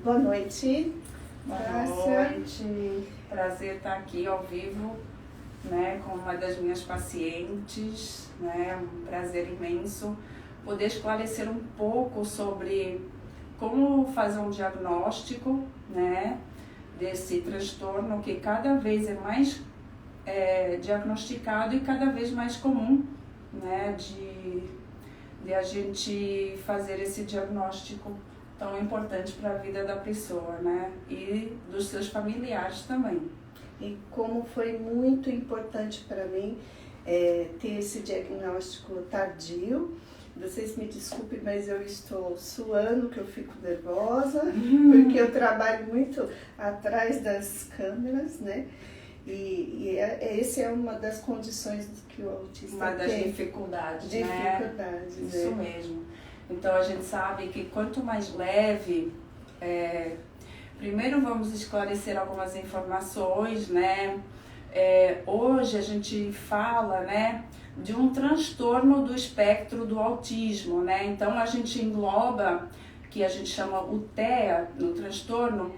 Boa noite. Boa noite. Prazer estar aqui ao vivo, né, com uma das minhas pacientes, né, um prazer imenso poder esclarecer um pouco sobre como fazer um diagnóstico, né, desse transtorno que cada vez é mais diagnosticado e cada vez mais comum, né, de a gente fazer esse diagnóstico tão importante para a vida da pessoa, né, e dos seus familiares também. E como foi muito importante para mim ter esse diagnóstico tardio. Vocês me desculpem, mas eu estou suando, que eu fico nervosa, porque eu trabalho muito atrás das câmeras, né? E essa é uma das condições que o autista tem. Uma das dificuldades, né? Isso mesmo. Então a gente sabe que quanto mais leve, primeiro vamos esclarecer algumas informações, né? Hoje a gente fala, né, de um transtorno do espectro do autismo, né? Então a gente engloba, que a gente chama o TEA, no transtorno,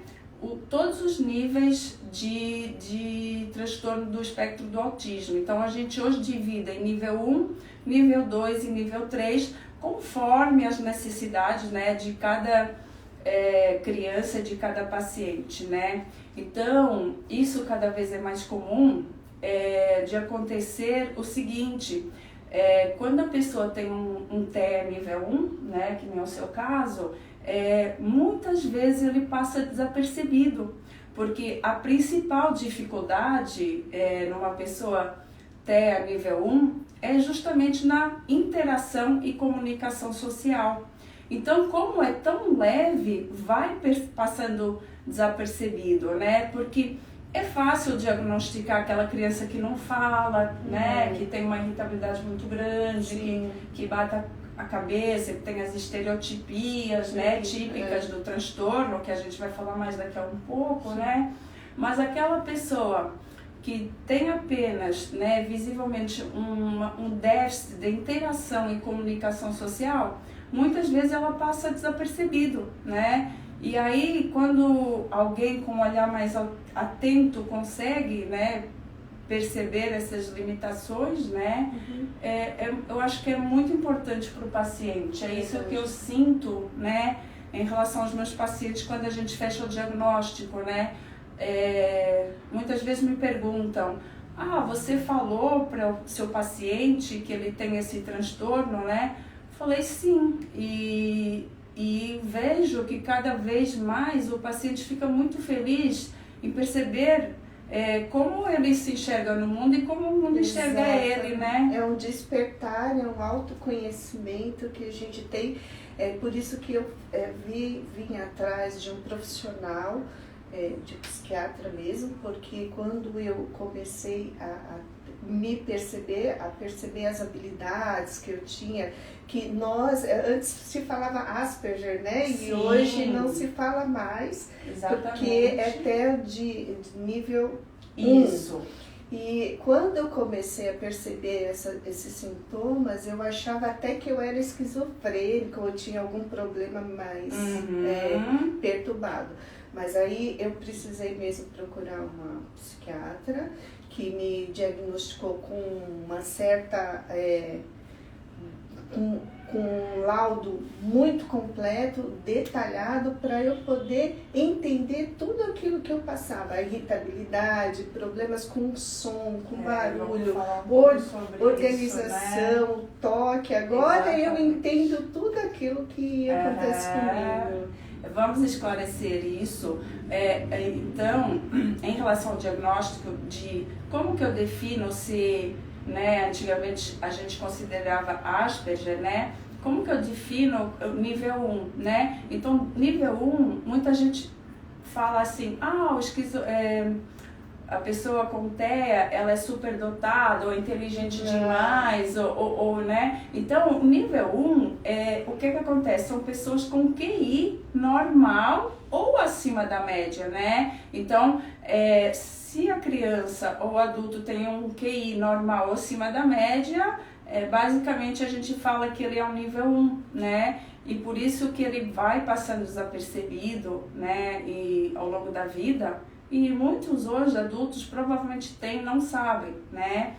todos os níveis de transtorno do espectro do autismo. Então a gente hoje divide em nível 1, nível 2 e nível 3, conforme as necessidades, né, de cada criança, de cada paciente, né? Então, isso cada vez é mais comum de acontecer o seguinte, quando a pessoa tem um TEA nível 1, né, que nem é o seu caso, muitas vezes ele passa desapercebido, porque a principal dificuldade numa pessoa TEA nível 1 é justamente na interação e comunicação social. Então, como é tão leve, vai passando desapercebido, né? Porque é fácil diagnosticar aquela criança que não fala, né? Que tem uma irritabilidade muito grande, que bate a cabeça, que tem as estereotipias, né, típicas do transtorno, que a gente vai falar mais daqui a um pouco, né? Mas aquela pessoa que tem apenas, né, visivelmente um déficit de interação e comunicação social, muitas vezes ela passa desapercebido, né? E aí, quando alguém com um olhar mais atento consegue, né, perceber essas limitações, né, eu acho que é muito importante para o paciente. É isso que eu sinto, né, em relação aos meus pacientes quando a gente fecha o diagnóstico, né? Muitas vezes me perguntam: você falou para o seu paciente que ele tem esse transtorno, né? Falei sim, e vejo que cada vez mais o paciente fica muito feliz em perceber como ele se enxerga no mundo e como o mundo enxerga ele, né? É um despertar, é um autoconhecimento que a gente tem. É por isso que eu vim atrás de um profissional, de psiquiatra mesmo, porque quando eu comecei a me perceber, a perceber as habilidades que eu tinha, que antes se falava Asperger, né? Sim. E hoje não se fala mais. Exatamente. Porque é até de nível 1. E quando eu comecei a perceber esses sintomas, eu achava até que eu era esquizofrênica ou tinha algum problema mais perturbado. Mas aí eu precisei mesmo procurar uma psiquiatra que me diagnosticou com uma certa, com um laudo muito completo, detalhado, para eu poder entender tudo aquilo que eu passava, a irritabilidade, problemas com som, com barulho, organização, né? Toque. Agora eu entendo tudo aquilo que acontece comigo. Vamos esclarecer isso. Então, em relação ao diagnóstico de como que eu defino se, né, antigamente a gente considerava Asperger, né? Como que eu defino o nível 1, né? Então, nível 1, muita gente fala assim, a pessoa com TEA, ela é superdotada ou inteligente demais, né? Então, o nível 1, o que acontece? São pessoas com QI normal ou acima da média, né? Então, se a criança ou o adulto tem um QI normal ou acima da média, basicamente a gente fala que ele é um nível 1, né? E por isso que ele vai passando desapercebido, né? E ao longo da vida. E muitos hoje adultos provavelmente têm, não sabem, né?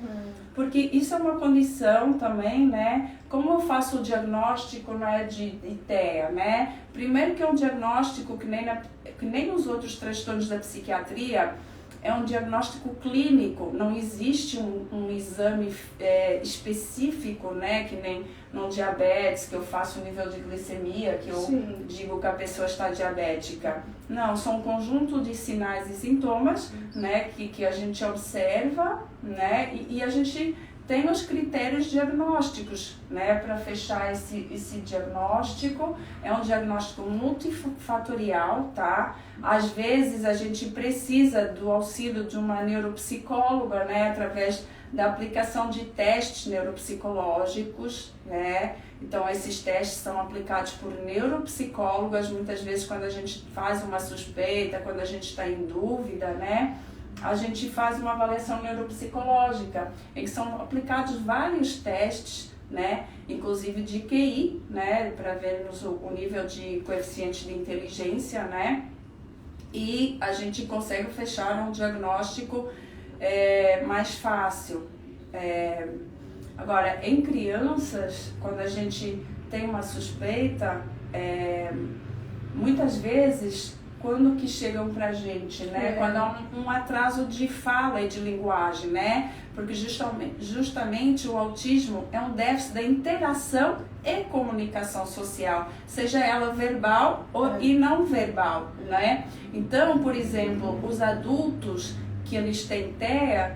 Porque isso é uma condição também, né? Como eu faço o diagnóstico, né, de TEA, né? Primeiro que é um diagnóstico que nem os outros transtornos da psiquiatria, é um diagnóstico clínico, não existe um exame específico, né, que nem no diabetes, que eu faço o nível de glicemia, que eu digo que a pessoa está diabética. Não, são um conjunto de sinais e sintomas, né, que a gente observa, né, e a gente tem os critérios diagnósticos, né, para fechar esse diagnóstico. É um diagnóstico multifatorial, tá? Às vezes a gente precisa do auxílio de uma neuropsicóloga, né, através da aplicação de testes neuropsicológicos, né? Então esses testes são aplicados por neuropsicólogas, muitas vezes quando a gente faz uma suspeita, quando a gente está em dúvida, né? A gente faz uma avaliação neuropsicológica, em que são aplicados vários testes, né, inclusive de QI, né, para vermos o nível de coeficiente de inteligência, né, e a gente consegue fechar um diagnóstico mais fácil. Agora, em crianças, quando a gente tem uma suspeita, muitas vezes, quando que chegam pra gente, né? Quando há um atraso de fala e de linguagem, né? Porque justamente o autismo é um déficit da interação e comunicação social, seja ela verbal e não verbal, né? Então, por exemplo, os adultos que eles têm TEA,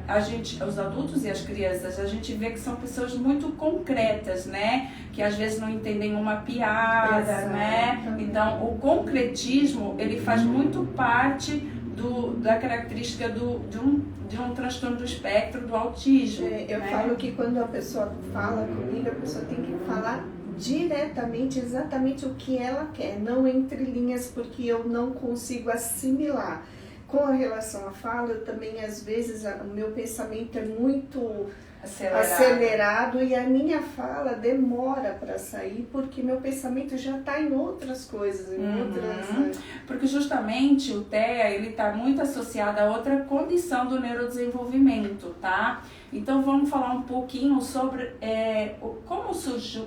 os adultos e as crianças, a gente vê que são pessoas muito concretas, né? Que às vezes não entendem uma piada, né? Então, o concretismo, ele faz muito parte da característica de um transtorno do espectro do autismo. Eu falo que quando a pessoa fala comigo, a pessoa tem que falar diretamente, exatamente o que ela quer, não entre linhas, porque eu não consigo assimilar. Com a relação à fala, eu também, às vezes, o meu pensamento é muito acelerado e a minha fala demora para sair, porque meu pensamento já está em outras coisas, Porque justamente o TEA, ele está muito associado a outra condição do neurodesenvolvimento, tá? Então vamos falar um pouquinho sobre como surge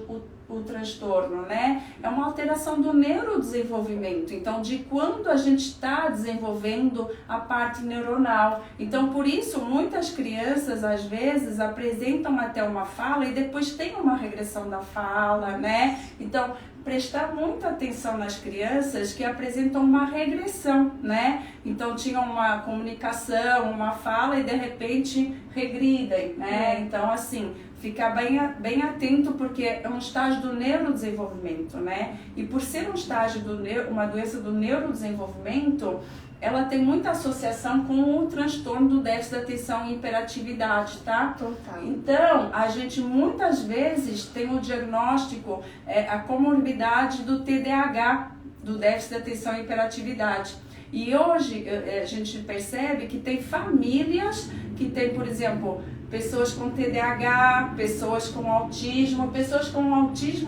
o transtorno, né? É uma alteração do neurodesenvolvimento, então de quando a gente está desenvolvendo a parte neuronal. Então por isso muitas crianças às vezes apresentam até uma fala e depois tem uma regressão da fala, né? Então prestar muita atenção nas crianças que apresentam uma regressão, né? Então tinham uma comunicação, uma fala e de repente regridem, né? Então assim, ficar bem atento, porque é um estágio do neurodesenvolvimento, né? E por ser um estágio uma doença do neurodesenvolvimento, ela tem muita associação com o transtorno do déficit de atenção e hiperatividade, tá? Total. Então, a gente muitas vezes tem o diagnóstico, a comorbidade do TDAH, do déficit de atenção e hiperatividade. E hoje a gente percebe que tem famílias que tem, por exemplo, pessoas com TDAH, pessoas com autismo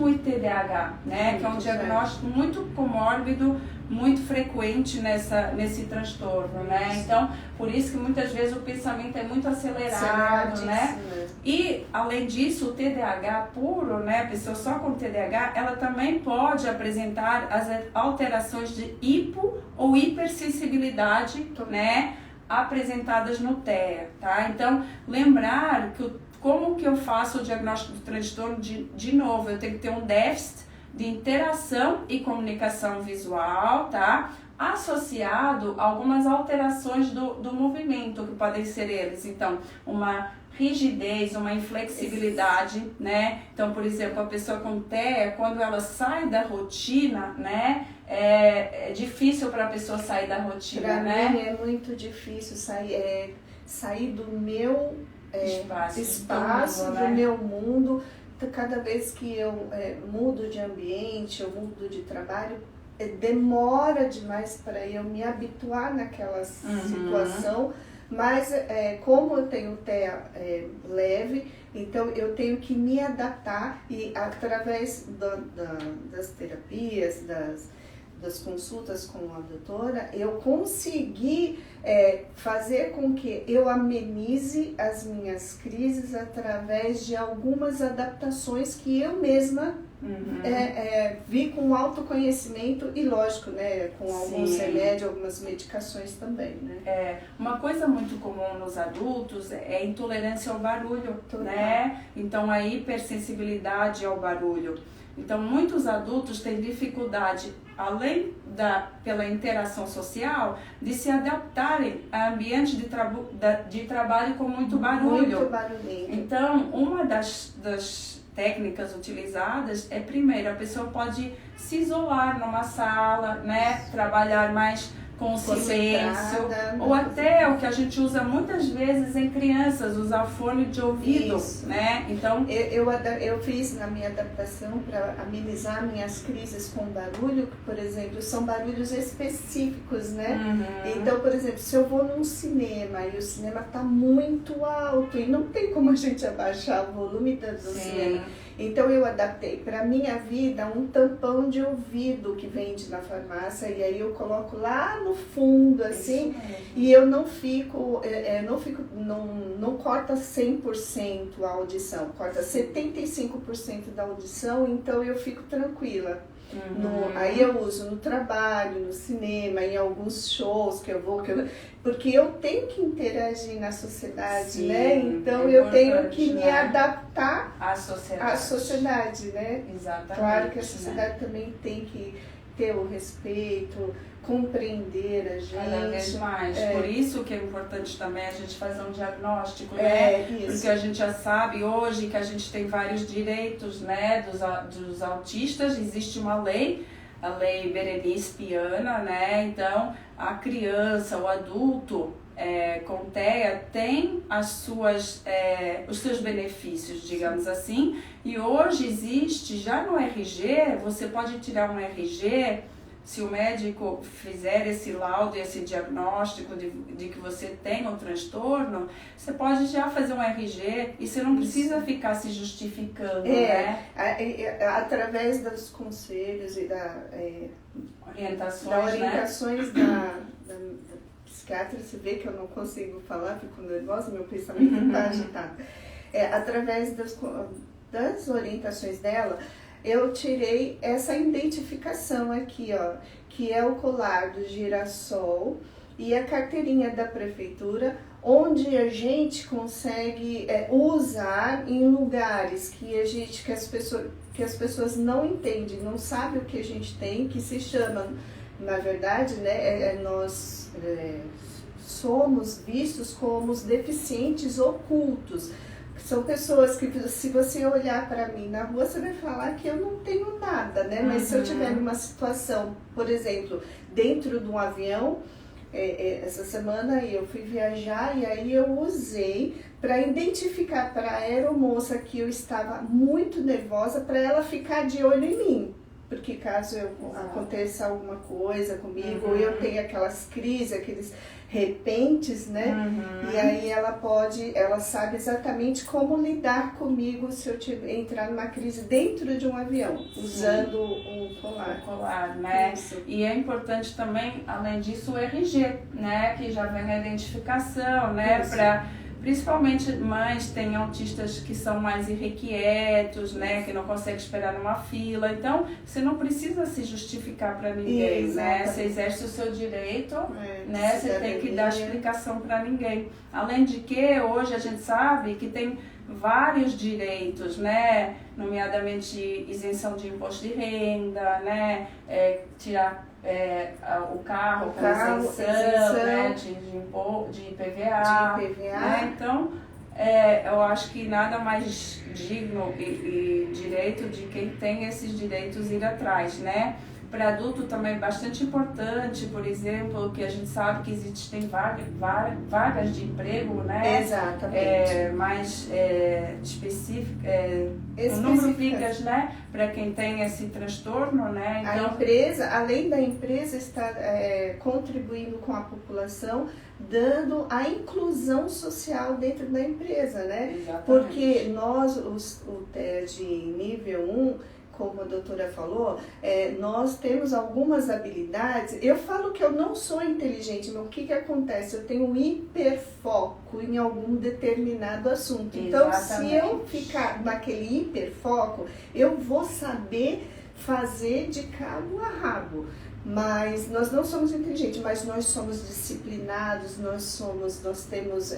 e TDAH, né? Que é um diagnóstico muito comórbido, muito frequente nesse transtorno, né? Então, por isso que muitas vezes o pensamento é muito acelerado, né? E, além disso, o TDAH puro, né? A pessoa só com TDAH, ela também pode apresentar as alterações de hipo ou hipersensibilidade, né? Apresentadas no TEA, tá? Então, lembrar que como que eu faço o diagnóstico do transtorno, de novo, eu tenho que ter um déficit de interação e comunicação visual, tá? Associado a algumas alterações do movimento, que podem ser eles, então, uma rigidez, uma inflexibilidade, né? Então, por exemplo, a pessoa com TEA, quando ela sai da rotina, né? É difícil para a pessoa sair da rotina, pra né? Mim é muito difícil sair do meu espaço, do meu mundo. Cada vez que eu mudo de ambiente, eu mudo de trabalho, demora demais para eu me habituar naquela situação. Mas como eu tenho TEA leve, Então eu tenho que me adaptar e através das terapias, das consultas com a doutora, eu consegui fazer com que eu amenize as minhas crises através de algumas adaptações que eu mesma vi com autoconhecimento e, lógico, né, com alguns remédios, algumas medicações também, né? Uma coisa muito comum nos adultos é a intolerância ao barulho, né? Então, a hipersensibilidade ao barulho. Então, muitos adultos têm dificuldade, além pela interação social, de se adaptarem a ambientes de trabalho com muito barulho. Muito barulhento. Então, uma das técnicas utilizadas é, primeiro, a pessoa pode se isolar numa sala, né? Trabalhar mais com silêncio, ou até o que a gente usa muitas vezes em crianças, usar fone de ouvido, né? Então eu fiz na minha adaptação para amenizar minhas crises com barulho, que, por exemplo, são barulhos específicos, né? Então, por exemplo, se eu vou num cinema e o cinema está muito alto e não tem como a gente abaixar o volume do cinema, então eu adaptei para minha vida um tampão de ouvido que vende na farmácia, e aí eu coloco lá no fundo, assim, e eu não corta 100% a audição, corta 75% da audição, então eu fico tranquila. Aí eu uso no trabalho, no cinema, em alguns shows que eu vou, porque eu tenho que interagir na sociedade, né? Então eu tenho que me adaptar à sociedade, né? Exatamente. Claro que a sociedade também tem que ter o respeito, compreender a gente. Cada vez mais. Por isso que é importante também a gente fazer um diagnóstico, né? Porque a gente já sabe hoje que a gente tem vários direitos, né, dos autistas. Existe uma lei, a Lei Berenice Piana, né? Então, a criança, o adulto com TEA tem os seus benefícios, digamos assim. E hoje existe, já no RG, você pode tirar um RG. Se o médico fizer esse laudo, esse diagnóstico de que você tem o transtorno, você pode já fazer um RG e você não precisa ficar se justificando, né? Através dos conselhos e orientações, da psiquiatra, você vê que eu não consigo falar, fico nervosa, meu pensamento está agitado. Através das orientações dela, eu tirei essa identificação aqui, ó, que é o colar do girassol e a carteirinha da prefeitura, onde a gente consegue usar em lugares que as pessoas não entendem, não sabem o que a gente tem, que se chama, na verdade, né, nós somos vistos como os deficientes ocultos. São pessoas que, se você olhar para mim na rua, você vai falar que eu não tenho nada, né? Mas se eu tiver numa situação, por exemplo, dentro de um avião, essa semana eu fui viajar e aí eu usei para identificar para a aeromoça que eu estava muito nervosa, para ela ficar de olho em mim. Porque caso aconteça alguma coisa comigo, ou eu tenha aquelas crises, aqueles repentes, né? E aí ela sabe exatamente como lidar comigo se eu entrar numa crise dentro de um avião, usando o colar. O colar, né? Isso. E é importante também, além disso, o RG, né? Que já vem a identificação, né? Principalmente mães têm autistas que são mais irrequietos, né, que não conseguem esperar numa fila. Então, você não precisa se justificar para ninguém, né? Você exerce o seu direito, né? Você tem que dar explicação para ninguém. Além de que, hoje a gente sabe que tem vários direitos, né? Nomeadamente isenção de imposto de renda, né? Tirar o carro com isenção, né? de IPVA. Né? Então, eu acho que nada mais digno e direito de quem tem esses direitos ir atrás, né? Para adulto também é bastante importante, por exemplo, que a gente sabe que existem vagas de emprego, né? Exatamente. Mais específicas, um número de vagas, né? Para quem tem esse transtorno, né? Então, a empresa, além da empresa estar contribuindo com a população, dando a inclusão social dentro da empresa, né? Exatamente. Porque nós, o TED nível 1, como a doutora falou, nós temos algumas habilidades. Eu falo que eu não sou inteligente, mas o que acontece? Eu tenho um hiperfoco em algum determinado assunto. Então, se eu ficar naquele hiperfoco, eu vou saber fazer de cabo a rabo. Mas nós não somos inteligentes, mas nós somos disciplinados, nós temos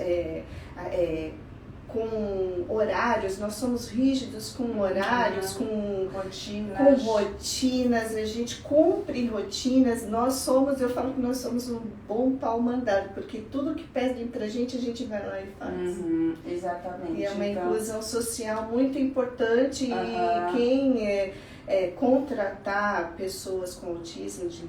com horários, nós somos rígidos com horários, com rotinas, a gente cumpre rotinas, eu falo que nós somos um bom pau mandado, porque tudo que pedem pra gente, a gente vai lá e faz. Exatamente. E é uma inclusão social muito importante e quem contratar pessoas com autismo de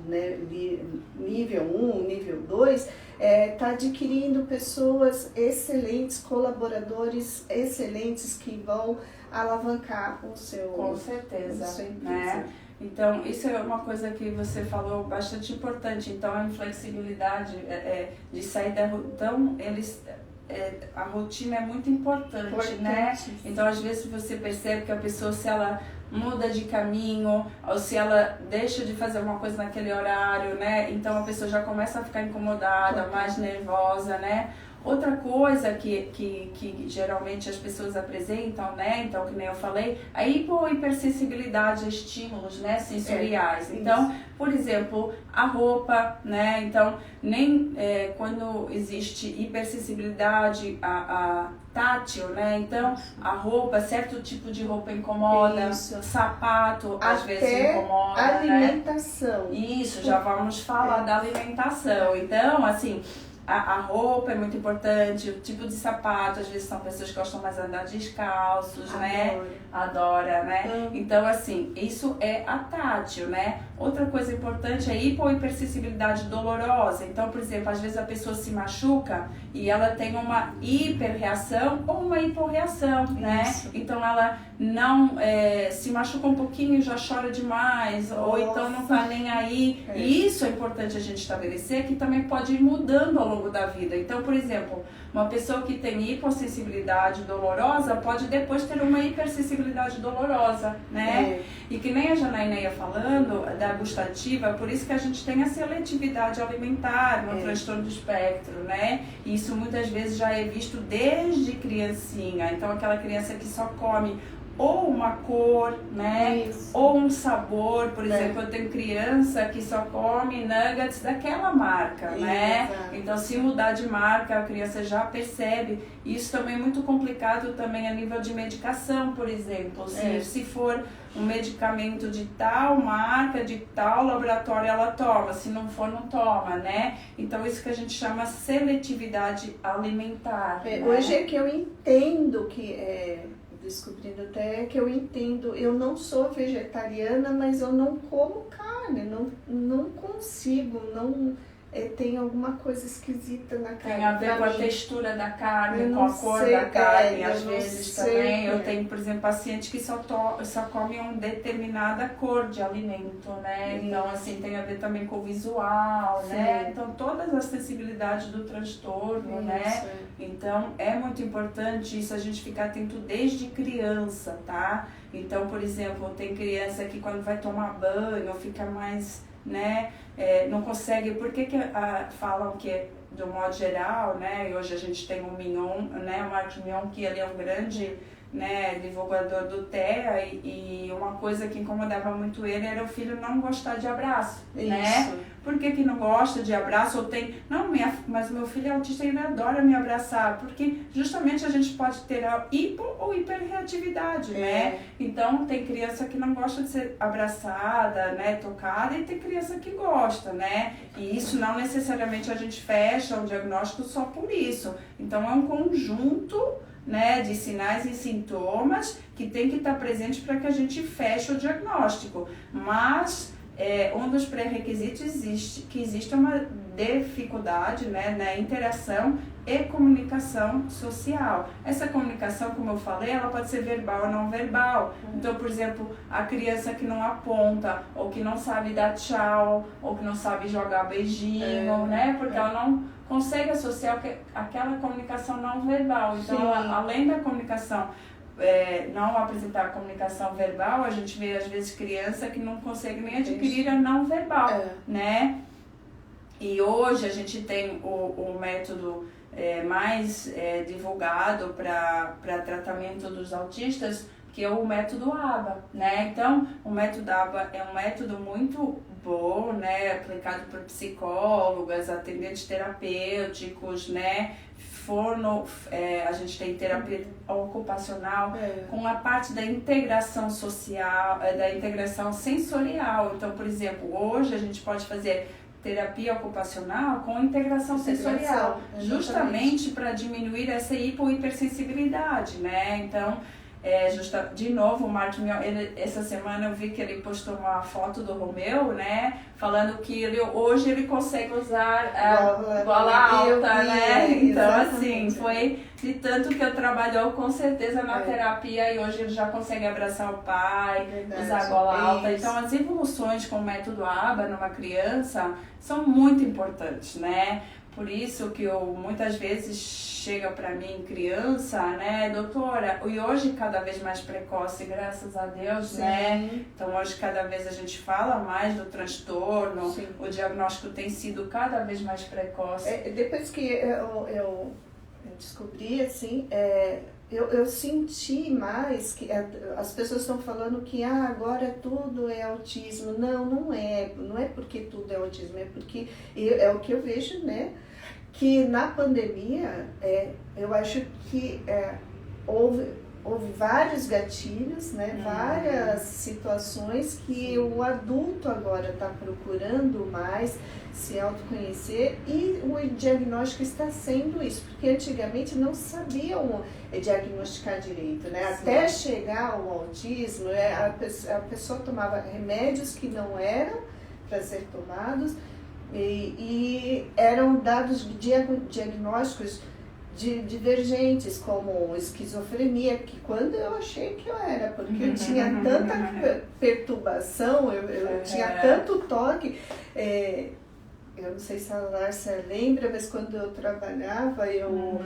nível 1, nível 2, está adquirindo pessoas excelentes, colaboradores excelentes que vão alavancar o seu... Com certeza, né? Então, isso é uma coisa que você falou bastante importante. Então, a inflexibilidade de sair da... Então, a rotina é muito importante, né? Então, às vezes você percebe que a pessoa, se ela muda de caminho, ou se ela deixa de fazer uma coisa naquele horário, né? Então a pessoa já começa a ficar incomodada, mais nervosa, né? Outra coisa que geralmente as pessoas apresentam, né? Então, que nem eu falei, a hipersensibilidade a estímulos, né? Sensoriais. Então, por exemplo, a roupa, né? Então, nem quando existe hipersensibilidade a tátil, né? Então, a roupa, certo tipo de roupa incomoda, sapato às vezes incomoda, alimentação. Né? Isso, já vamos falar da alimentação. Então, assim, a roupa é muito importante, o tipo de sapato, às vezes são pessoas que gostam mais de andar descalços, né? Adora, né? Então, assim, isso é a tátil, né? Outra coisa importante é a hipersensibilidade dolorosa. Então, por exemplo, às vezes a pessoa se machuca e ela tem uma hiperreação ou uma hiporreação, né? Então, ela não se machuca um pouquinho e já chora demais, ou então não tá nem aí. E isso é importante a gente estabelecer, que também pode ir mudando ao longo da vida. Então, por exemplo, uma pessoa que tem hipossensibilidade dolorosa pode depois ter uma hipersensibilidade dolorosa, né? E que nem a Janaína ia falando da gustativa, por isso que a gente tem a seletividade alimentar no transtorno do espectro, né? E isso muitas vezes já é visto desde criancinha. Então, aquela criança que só come ou uma cor, né? Ou um sabor. Por exemplo, eu tenho criança que só come nuggets daquela marca, né? Então, se mudar de marca, a criança já percebe. Isso também é muito complicado também a nível de medicação, por exemplo. Se for um medicamento de tal marca, de tal laboratório, ela toma. Se não for, não toma, né? Então, isso que a gente chama seletividade alimentar. Né? Hoje é que eu entendo que... descobrindo até que eu entendo, eu não sou vegetariana, mas eu não como carne, não consigo, tem alguma coisa esquisita na carne. Tem a ver com a textura da carne, com a cor da carne, às vezes também. Eu tenho, por exemplo, pacientes que só comem uma determinada cor de alimento, né? Então, assim, tem a ver também com o visual, né? Então, todas as sensibilidades do transtorno, né? Então, é muito importante isso, a gente ficar atento desde criança, tá? Então, por exemplo, tem criança que quando vai tomar banho fica mais, né? Não consegue, por que falam que, de um modo geral, né? E hoje a gente tem o Mignon, né? O Marcos Mignon, que ele é um grande, né, divulgador do TEA, e uma coisa que incomodava muito ele era o filho não gostar de abraço, né? Por que não gosta de abraço? Ou tem, mas meu filho é autista e ele adora me abraçar, porque justamente a gente pode ter a hipo ou hiperreatividade, né? Então tem criança que não gosta de ser abraçada, né, tocada, e tem criança que gosta, né? E isso não necessariamente a gente fecha o diagnóstico só por isso. Então é um conjunto, né, de sinais e sintomas que tem que estar presente para que a gente feche o diagnóstico. Mas um dos pré-requisitos que existe uma dificuldade, né, na interação e comunicação social. Essa comunicação, como eu falei, ela pode ser verbal ou não verbal. Então, por exemplo, a criança que não aponta, ou que não sabe dar tchau, ou que não sabe jogar beijinho, né, porque ela não consegue associar aquela comunicação não verbal. Então, além da comunicação não apresentar a comunicação verbal, a gente vê às vezes criança que não consegue nem adquirir a não verbal, né? E hoje a gente tem o método mais divulgado para tratamento dos autistas, que é o método ABA, né? Então, o método ABA é um método muito bom, né? Aplicado por psicólogas, atendentes terapêuticos, né? A gente tem terapia ocupacional com a parte da integração social, da integração sensorial. Então, por exemplo, hoje a gente pode fazer terapia ocupacional com integração sensorial, justamente para diminuir essa hipersensibilidade, né? Então, de novo, o Martin, essa semana eu vi que ele postou uma foto do Romeu, né? Falando que hoje ele consegue usar a gola alta, né? Então, assim, foi de tanto que eu trabalhou com certeza na terapia e hoje ele já consegue abraçar o pai, usar a gola alta. Então, as evoluções com o método ABA numa criança são muito importantes, né? Por isso que muitas vezes chega para mim criança, né, doutora, e hoje cada vez mais precoce, graças a Deus, né? Então hoje cada vez a gente fala mais do transtorno, o diagnóstico tem sido cada vez mais precoce. Depois que eu descobri, assim, eu senti mais que as pessoas estão falando que agora tudo é autismo. Não é porque tudo é autismo, é porque é o que eu vejo, né? Que na pandemia, eu acho que houve vários gatilhos, né? Várias situações que o adulto agora está procurando mais se autoconhecer e o diagnóstico está sendo isso, porque antigamente não sabiam diagnosticar direito, né? Até chegar ao autismo, a pessoa tomava remédios que não eram para ser tomados, e eram dados diagnósticos divergentes, como esquizofrenia, que quando eu achei que eu era, porque eu tinha tanta perturbação, eu tinha tanto toque. Eu não sei se a Lárcia lembra, mas quando eu trabalhava, eu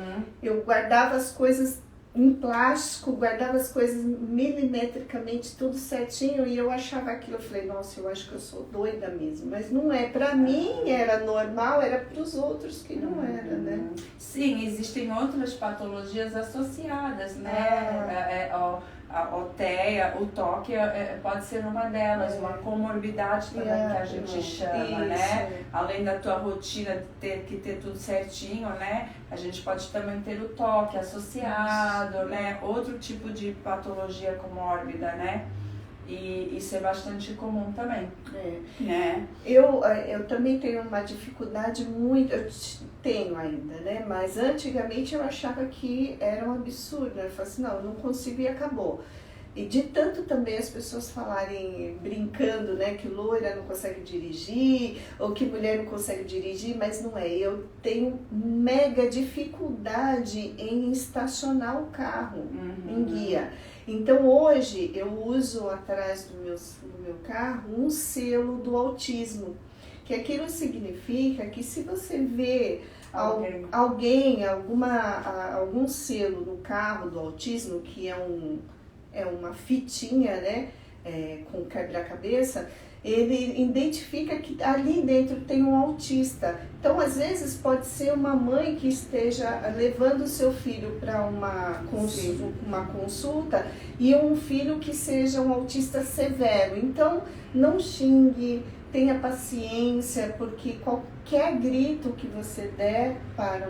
guardava as coisas em plástico, guardava as coisas milimetricamente, tudo certinho, e eu achava aquilo, eu falei, nossa, eu acho que eu sou doida mesmo, mas não é, pra mim era normal, era pros outros que não era, né? Sim, existem outras patologias associadas, né? A TEA, o toque pode ser uma delas, uma comorbidade também que a gente chama, né? Além da tua rotina de ter que ter tudo certinho, né? A gente pode também ter o toque associado, né? Outro tipo de patologia comórbida, né? E isso é bastante comum também, né? Eu também tenho uma dificuldade muito, eu tenho ainda, né? Mas antigamente eu achava que era um absurdo, eu falava assim, não, eu não consigo e acabou. E de tanto também as pessoas falarem, brincando, né, que loira não consegue dirigir, ou que mulher não consegue dirigir, mas não é. Eu tenho mega dificuldade em estacionar o carro em guia. Então hoje eu uso atrás do meu carro um selo do autismo, que aquilo significa que se você vê algum selo no carro do autismo, que é uma fitinha, né, com quebra-cabeça, ele identifica que ali dentro tem um autista. Então, às vezes, pode ser uma mãe que esteja levando o seu filho para uma consulta e um filho que seja um autista severo. Então, não xingue, tenha paciência, porque qualquer grito que você der para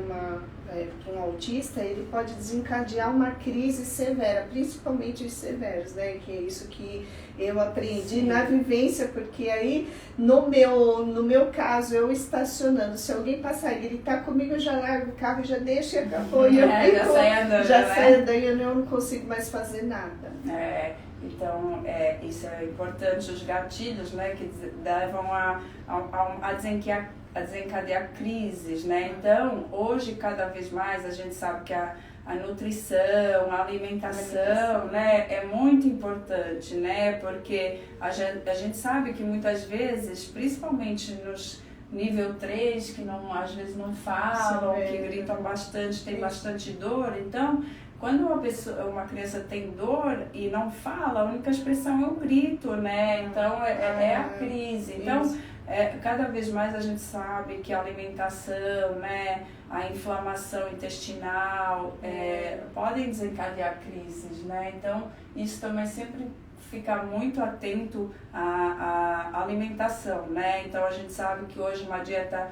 um autista, ele pode desencadear uma crise severa, principalmente os severos, né? Que é isso que eu aprendi na vivência, porque aí, no meu caso, eu estacionando, se alguém passar e gritar comigo, eu já largo o carro, já deixo e acabou. E eu já sai andando, sai andando e eu não consigo mais fazer nada. Então, isso é importante, os gatilhos, né, que levam a desencadear crises, né? Então, hoje, cada vez mais, a gente sabe que a nutrição, a alimentação, né, é muito importante, né? Porque a gente sabe que muitas vezes, principalmente nos nível 3, que não, às vezes não falam, que gritam bastante, tem bastante dor. Então, quando uma criança tem dor e não fala, a única expressão é o grito, né? Então, é a crise. Então, cada vez mais a gente sabe que a alimentação, né, a inflamação intestinal podem desencadear crises, né? Então, isso também sempre ficar muito atento à alimentação, né? Então, a gente sabe que hoje uma dieta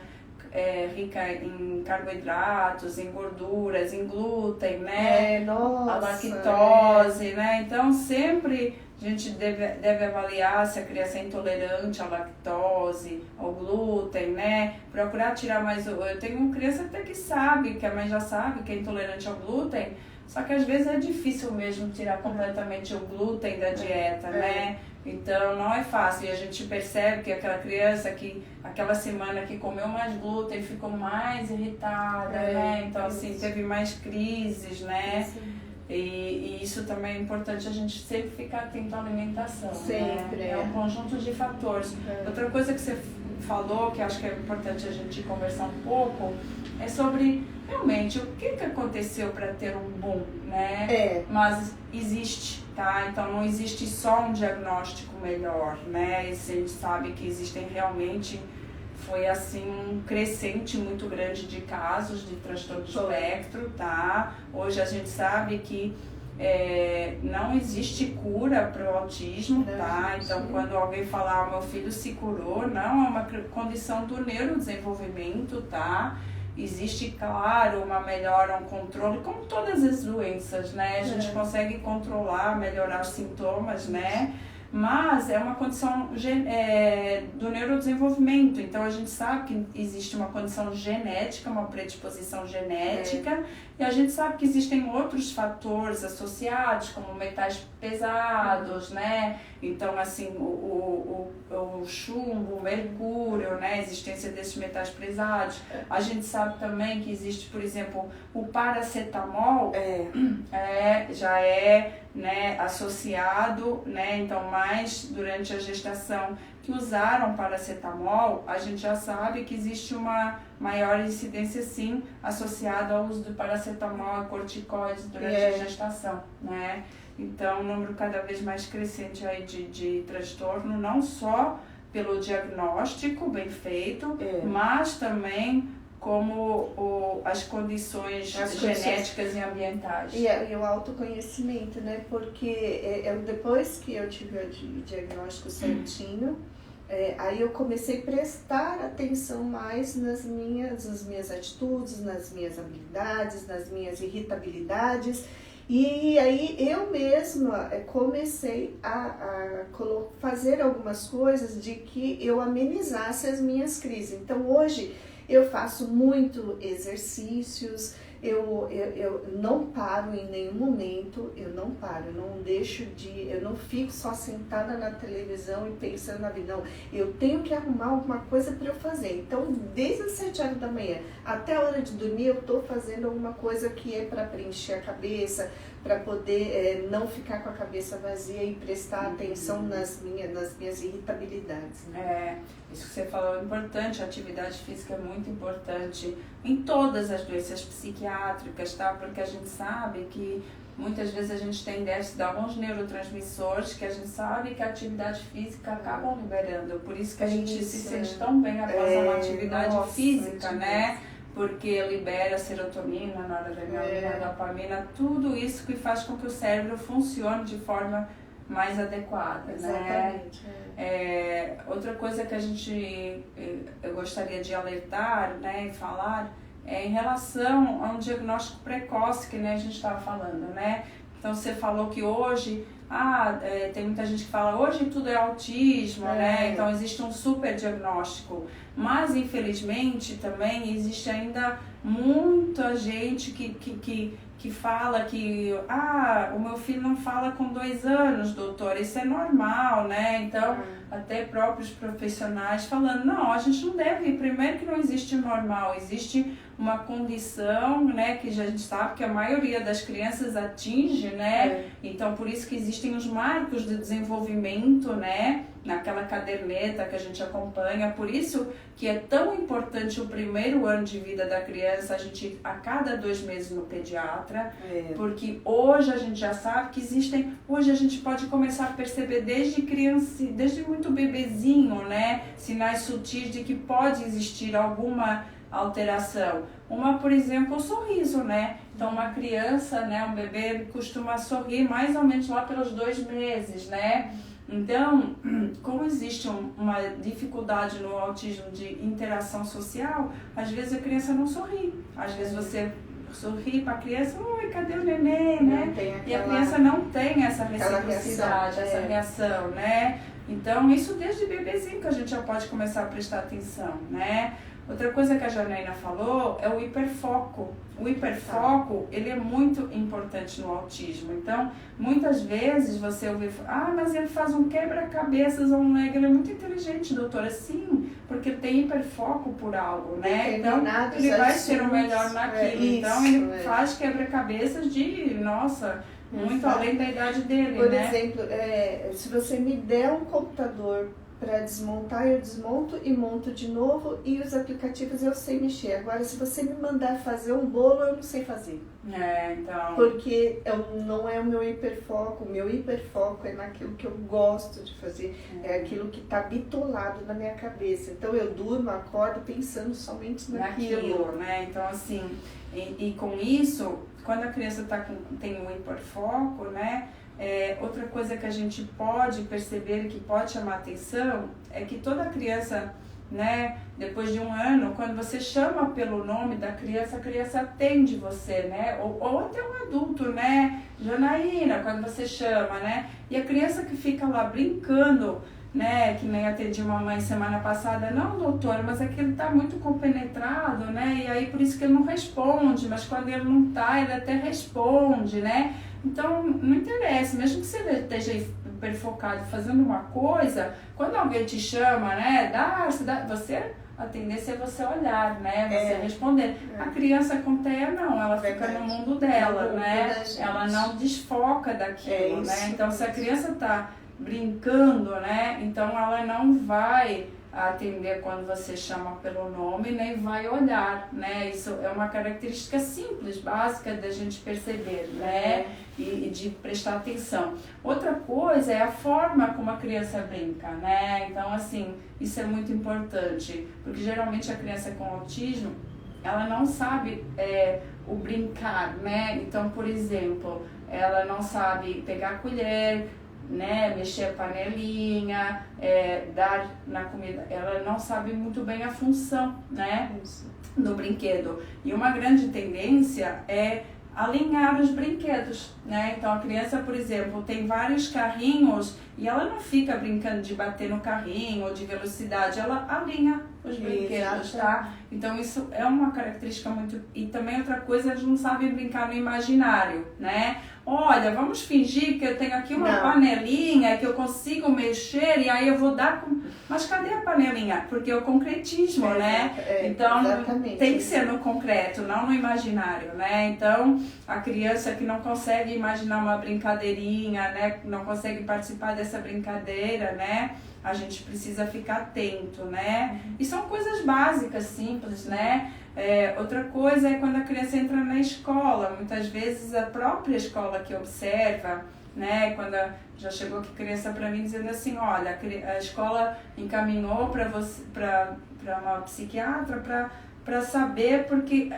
rica em carboidratos, em gorduras, em glúten, né? Nossa, a lactose, né? Então, sempre a gente deve avaliar se a criança é intolerante à lactose, ao glúten, né? Procurar tirar mais... Eu tenho uma criança até que sabe, que a mãe já sabe que é intolerante ao glúten, só que às vezes é difícil mesmo tirar completamente o glúten da dieta, né? Então não é fácil, e a gente percebe que aquela criança que aquela semana que comeu mais glúten ficou mais irritada, né? Então assim, teve mais crises, né? E isso também é importante a gente sempre ficar atento à alimentação. Sempre. Né? É um conjunto de fatores. Outra coisa que você falou, que acho que é importante a gente conversar um pouco, é sobre realmente o que aconteceu para ter um boom, né? Mas existe, tá? Então não existe só um diagnóstico melhor, né? E a gente sabe que existem realmente, foi assim um crescente muito grande de casos de transtorno de espectro, tá? Hoje a gente sabe que não existe cura para o autismo, tá? Então quando alguém falar, meu filho se curou, não, é uma condição do neurodesenvolvimento, tá? Existe, claro, uma melhora, um controle, como todas as doenças, né? A gente consegue controlar, melhorar os sintomas, né? Mas é uma condição do neurodesenvolvimento, então a gente sabe que existe uma condição genética, uma predisposição genética, e a gente sabe que existem outros fatores associados, como metais pesados, né? Então, assim, o chumbo, o mercúrio, né? A existência desses metais pesados. A gente sabe também que existe, por exemplo, o paracetamol, já né, associado, né? Então, mais durante a gestação que usaram paracetamol, a gente já sabe que existe uma maior incidência, sim, associada ao uso do paracetamol e corticoides durante a gestação, né? Então, um número cada vez mais crescente aí de transtorno, não só pelo diagnóstico bem feito, mas também como as condições genéticas e ambientais. E o autoconhecimento, né? Porque depois que eu tive o diagnóstico certinho, aí eu comecei a prestar atenção mais nas minhas atitudes, nas minhas habilidades, nas minhas irritabilidades. E aí eu mesma comecei a fazer algumas coisas de que eu amenizasse as minhas crises. Então hoje eu faço muito exercícios, eu não paro em nenhum momento, eu não fico só sentada na televisão e pensando na vida, não, eu tenho que arrumar alguma coisa para eu fazer. Então, desde as 7 horas da manhã até a hora de dormir, eu estou fazendo alguma coisa que é para preencher a cabeça, para poder não ficar com a cabeça vazia e prestar atenção nas minhas irritabilidades. Isso que você falou é importante, a atividade física é muito importante em todas as doenças psiquiátricas, tá? Porque a gente sabe que muitas vezes a gente tem déficit de alguns neurotransmissores que a gente sabe que a atividade física acaba liberando. Por isso que a gente se sente tão bem após uma atividade física, né? Porque libera serotonina, noradrenalina, dopamina, tudo isso que faz com que o cérebro funcione de forma mais adequada. Exatamente. Né? Outra coisa que eu gostaria de alertar, né, e falar é em relação a um diagnóstico precoce que, né, a gente estava falando, né? Então você falou que hoje tem muita gente que fala hoje tudo é autismo, né? Então existe um super diagnóstico, mas infelizmente também existe ainda muita gente que que fala que, o meu filho não fala com 2 anos, doutora, isso é normal, né? Então, até próprios profissionais falando, não, a gente não deve, primeiro que não existe normal, existe uma condição, né, que a gente sabe que a maioria das crianças atinge, né? Então, por isso que existem os marcos de desenvolvimento, né? Naquela caderneta que a gente acompanha, por isso que é tão importante o primeiro ano de vida da criança, a gente ir a cada 2 meses no pediatra, porque hoje a gente já sabe que existem, hoje a gente pode começar a perceber desde criança, desde muito bebezinho, né, sinais sutis de que pode existir alguma alteração. Uma, por exemplo, o sorriso, né? Então, uma criança, né, um bebê costuma sorrir mais ou menos lá pelos 2 meses, né? Então, como existe uma dificuldade no autismo de interação social, às vezes a criança não sorri. Às vezes você sorri para a criança, oi, cadê o neném, né? E a criança não tem essa reciprocidade, essa reação, né? Então, isso desde bebezinho que a gente já pode começar a prestar atenção, né? Outra coisa que a Janaína falou é o hiperfoco. O hiperfoco, ele é muito importante no autismo. Então, muitas vezes você ouve, mas ele faz um quebra-cabeças ou ele é muito inteligente, doutora. Sim, porque ele tem hiperfoco por algo, né? Então, ele vai ser o melhor naquilo. Então, ele faz quebra-cabeças de, nossa, muito além da idade dele, por né? exemplo, se você me der um computador para desmontar, eu desmonto e monto de novo, e os aplicativos eu sei mexer. Agora, se você me mandar fazer um bolo, eu não sei fazer. Então... Porque não é o meu hiperfoco é naquilo que eu gosto de fazer, é aquilo que está bitolado na minha cabeça. Então, eu durmo, acordo pensando somente naquilo. Né? Então, assim, e com isso, quando a criança tem um hiperfoco, né? Outra coisa que a gente pode perceber e que pode chamar atenção é que toda criança, né, depois de 1 ano, quando você chama pelo nome da criança, a criança atende você, né? Ou até um adulto, né? Janaína, quando você chama, né? E a criança que fica lá brincando, né, que nem atendi uma mãe semana passada, não, doutora, mas é que ele está muito compenetrado, né? E aí por isso que ele não responde, mas quando ele não está, ele até responde, né? Então, não interessa, mesmo que você esteja hiperfocado fazendo uma coisa, quando alguém te chama, né, a tendência é você olhar, né, você responder. A criança com TEA não, ela fica no mundo dela, né, ela não desfoca daquilo, né, então se a criança está brincando, né, então ela não vai atender quando você chama pelo nome, nem vai olhar, né? Isso é uma característica simples, básica da gente perceber, né? E de prestar atenção. Outra coisa é a forma como a criança brinca, né? Então, assim, isso é muito importante, porque geralmente a criança com autismo, ela não sabe o brincar, né? Então, por exemplo, ela não sabe pegar a colher, né, mexer a panelinha, dar na comida, ela não sabe muito bem a função, né, do brinquedo. E uma grande tendência é alinhar os brinquedos, né? Então a criança, por exemplo, tem vários carrinhos e ela não fica brincando de bater no carrinho ou de velocidade, ela alinha os brinquedos, tá? Então isso é uma característica muito... E também outra coisa, eles não sabem brincar no imaginário, né? Olha, vamos fingir que eu tenho aqui uma panelinha que eu consigo mexer e aí eu vou dar... Mas cadê a panelinha? Porque é o concretismo, né? Então tem que ser no concreto, não no imaginário, né? Então a criança que não consegue imaginar uma brincadeirinha, né? Não consegue participar dessa brincadeira, né? A gente precisa ficar atento, né? E são coisas básicas, simples, né? Outra coisa é quando a criança entra na escola. Muitas vezes a própria escola que observa, né? Quando já chegou aqui criança para mim dizendo assim, olha, a escola encaminhou para uma psiquiatra para saber, porque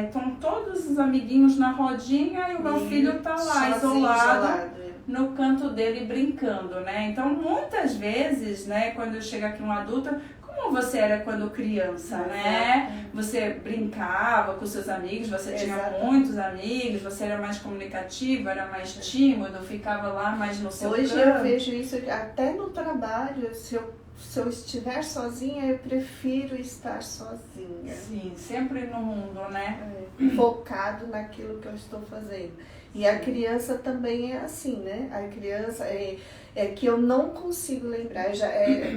estão todos os amiguinhos na rodinha e o meu filho está lá, isolado. No canto dele brincando, né? Então, muitas vezes, né, quando chega aqui um adulto, como como você era quando criança, né? Você brincava com seus amigos, você tinha muitos amigos, você era mais comunicativo, era mais tímido, ficava lá mais no seu Hoje canto. eu vejo isso até no trabalho, se eu estiver sozinha, eu prefiro estar sozinha. Sim, sempre no mundo, né? Focado naquilo que eu estou fazendo. E a criança também é assim, né? A criança é que eu não consigo lembrar.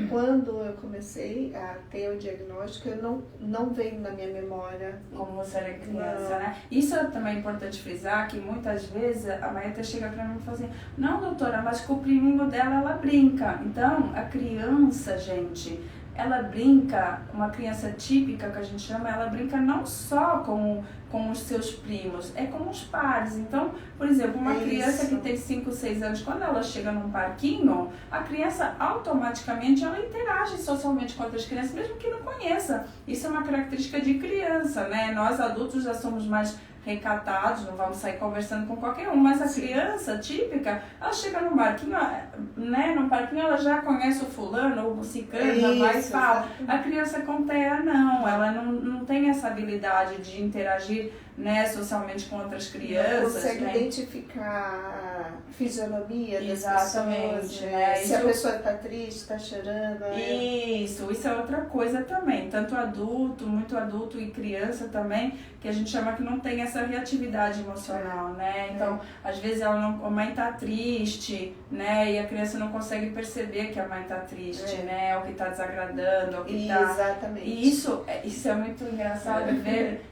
Quando eu comecei a ter o diagnóstico, eu não veio na minha memória. Como você era criança, né? Isso é também importante frisar, que muitas vezes a Maeta chega pra mim e fala assim, não, doutora, mas com o priminho dela ela brinca. Então, a criança, gente, ela brinca, uma criança típica que a gente chama, ela brinca não só com os seus primos, é com os pares. Então, por exemplo, uma criança que tem 5, 6 anos, quando ela chega num parquinho, a criança automaticamente ela interage socialmente com outras crianças, mesmo que não conheça. Isso é uma característica de criança, né? Nós adultos já somos mais recatados, não vamos sair conversando com qualquer um, mas a criança típica, ela chega num barquinho, né, num parquinho ela já conhece o fulano ou o ciclano, já vai e fala. A criança com TEA não, ela não tem essa habilidade de interagir, né, socialmente com outras crianças. Não consegue, né? Identificar a fisionomia das Exatamente, pessoas, né? Se a pessoa está triste, está chorando. Isso é outra coisa também. Tanto adulto, muito adulto e criança também, que a gente chama que não tem essa reatividade emocional, né? Então, às vezes a mãe tá triste, né? E a criança não consegue perceber que a mãe tá triste, né? O que tá desagradando, o que tá... Exatamente. E isso é muito engraçado ver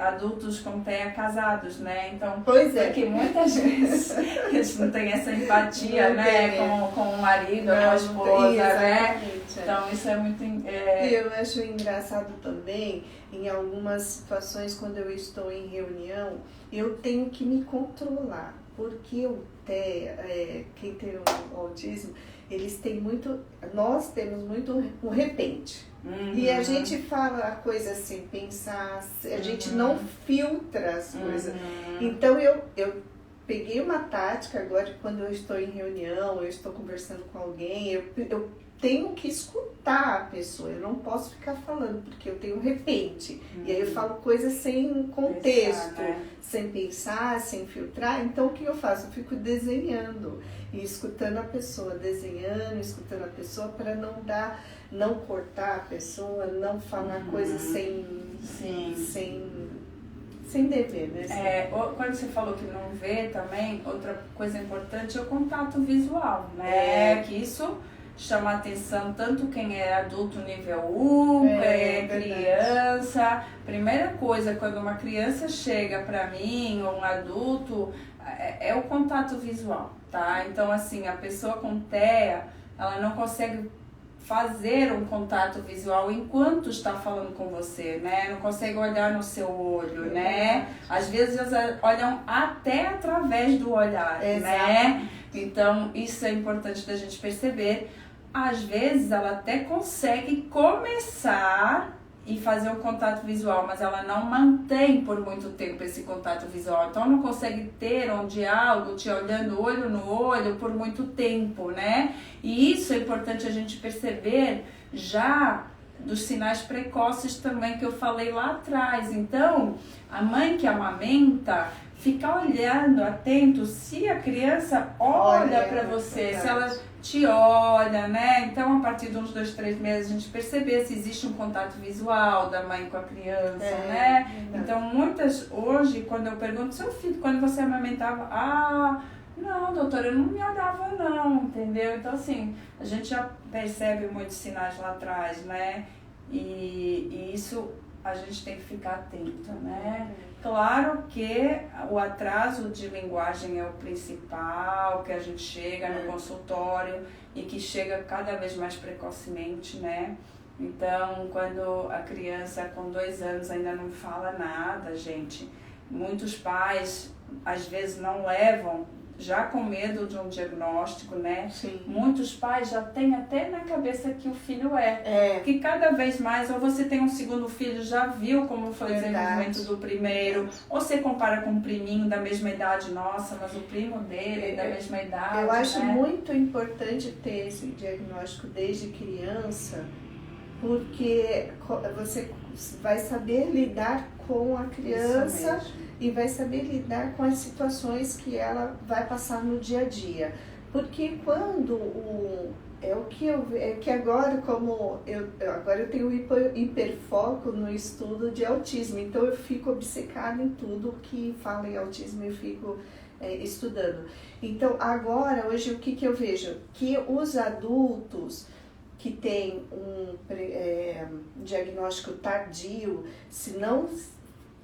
adultos com TEA casados, né? Então, porque muitas vezes eles não têm essa empatia, né? Com o marido, com a esposa, né? Então, isso é muito... Eu acho engraçado também, em algumas situações, quando eu estou em reunião, eu tenho que me controlar, porque o TEA, quem tem o autismo, eles têm muito, nós temos muito o repente. E a gente fala a coisa sem pensar, a gente não filtra as coisas. Então eu peguei uma tática agora, quando eu estou em reunião, eu estou conversando com alguém, eu tenho que escutar a pessoa, eu não posso ficar falando, porque eu tenho repente. E aí eu falo coisas sem contexto, sem pensar, sem filtrar. Então o que eu faço? Eu fico desenhando e escutando a pessoa, desenhando, escutando a pessoa, para não cortar a pessoa, não falar coisas sem dever, né? Quando você falou que não vê também, outra coisa importante é o contato visual, né? Que isso chama atenção tanto quem é adulto nível 1, criança. Primeira coisa, quando uma criança chega pra mim, ou um adulto, é o contato visual, tá? Então, assim, a pessoa com TEA, ela não consegue fazer um contato visual enquanto está falando com você, né? Não consegue olhar no seu olho, né? Às vezes elas olham até através do olhar, né? Então, isso é importante da gente perceber. Às vezes ela até consegue começar e fazer um contato visual, mas ela não mantém por muito tempo esse contato visual. Então não consegue ter um diálogo te olhando olho no olho por muito tempo, né? E isso é importante a gente perceber já dos sinais precoces também que eu falei lá atrás. Então, a mãe que amamenta, fica olhando, atento, se a criança olha para você, se ela te olha, né? Então, a partir de uns 2, 3 meses, a gente perceber se existe um contato visual da mãe com a criança, né? Então, hoje, quando eu pergunto, seu filho, quando você amamentava, não, doutora, eu não me olhava não, entendeu? Então, assim, a gente já percebe muitos sinais lá atrás, né? E isso a gente tem que ficar atento, né? Claro que o atraso de linguagem é o principal, que a gente chega no consultório e que chega cada vez mais precocemente, né? Então, quando a criança com 2 anos ainda não fala nada, gente, muitos pais às vezes não levam, já com medo de um diagnóstico, né? Sim. Muitos pais já têm até na cabeça que o filho que cada vez mais, ou você tem um segundo filho, já viu como foi o desenvolvimento do primeiro, ou você compara com um priminho da mesma idade, nossa, mas o primo dele é da mesma idade. Eu acho muito importante ter esse diagnóstico desde criança, porque você vai saber lidar com a criança e vai saber lidar com as situações que ela vai passar no dia a dia. Porque quando que agora, agora eu tenho hiperfoco no estudo de autismo, então eu fico obcecada em tudo que fala em autismo, eu fico estudando. Então agora, hoje, o que eu vejo? Que os adultos que têm um diagnóstico tardio, se não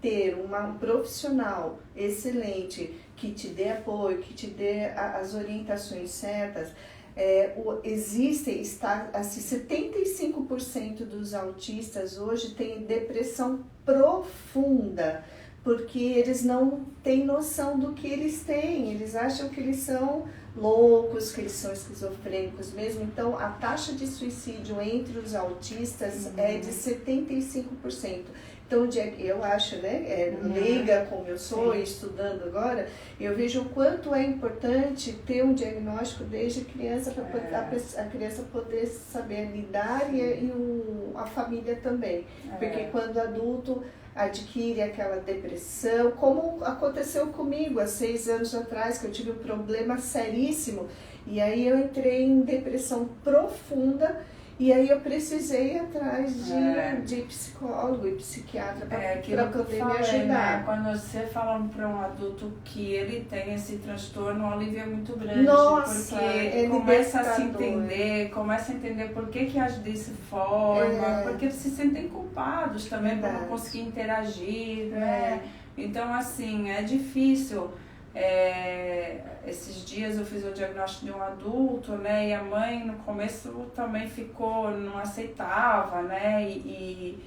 ter um profissional excelente que te dê apoio, que te dê as orientações certas, assim, 75% dos autistas hoje têm depressão profunda, porque eles não têm noção do que eles têm, eles acham que eles são loucos, que eles são esquizofrênicos mesmo. Então a taxa de suicídio entre os autistas é de 75%. Então, eu acho, né, leiga como eu sou, estudando agora, eu vejo o quanto é importante ter um diagnóstico desde criança, para a criança poder saber lidar e a família também. Porque quando adulto adquire aquela depressão, como aconteceu comigo há 6 anos atrás, que eu tive um problema seríssimo, e aí eu entrei em depressão profunda. E aí eu precisei ir atrás de psicólogo e psiquiatra para poder me ajudar. Né? Quando você fala para um adulto que ele tem esse transtorno, o alívio é muito grande. Nossa, porque começa a se entender, começa a entender por que age dessa forma, porque eles se sentem culpados também por não conseguir interagir, né? Então, assim, é difícil. Esses dias eu fiz o diagnóstico de um adulto, né, e a mãe no começo também não aceitava, né, e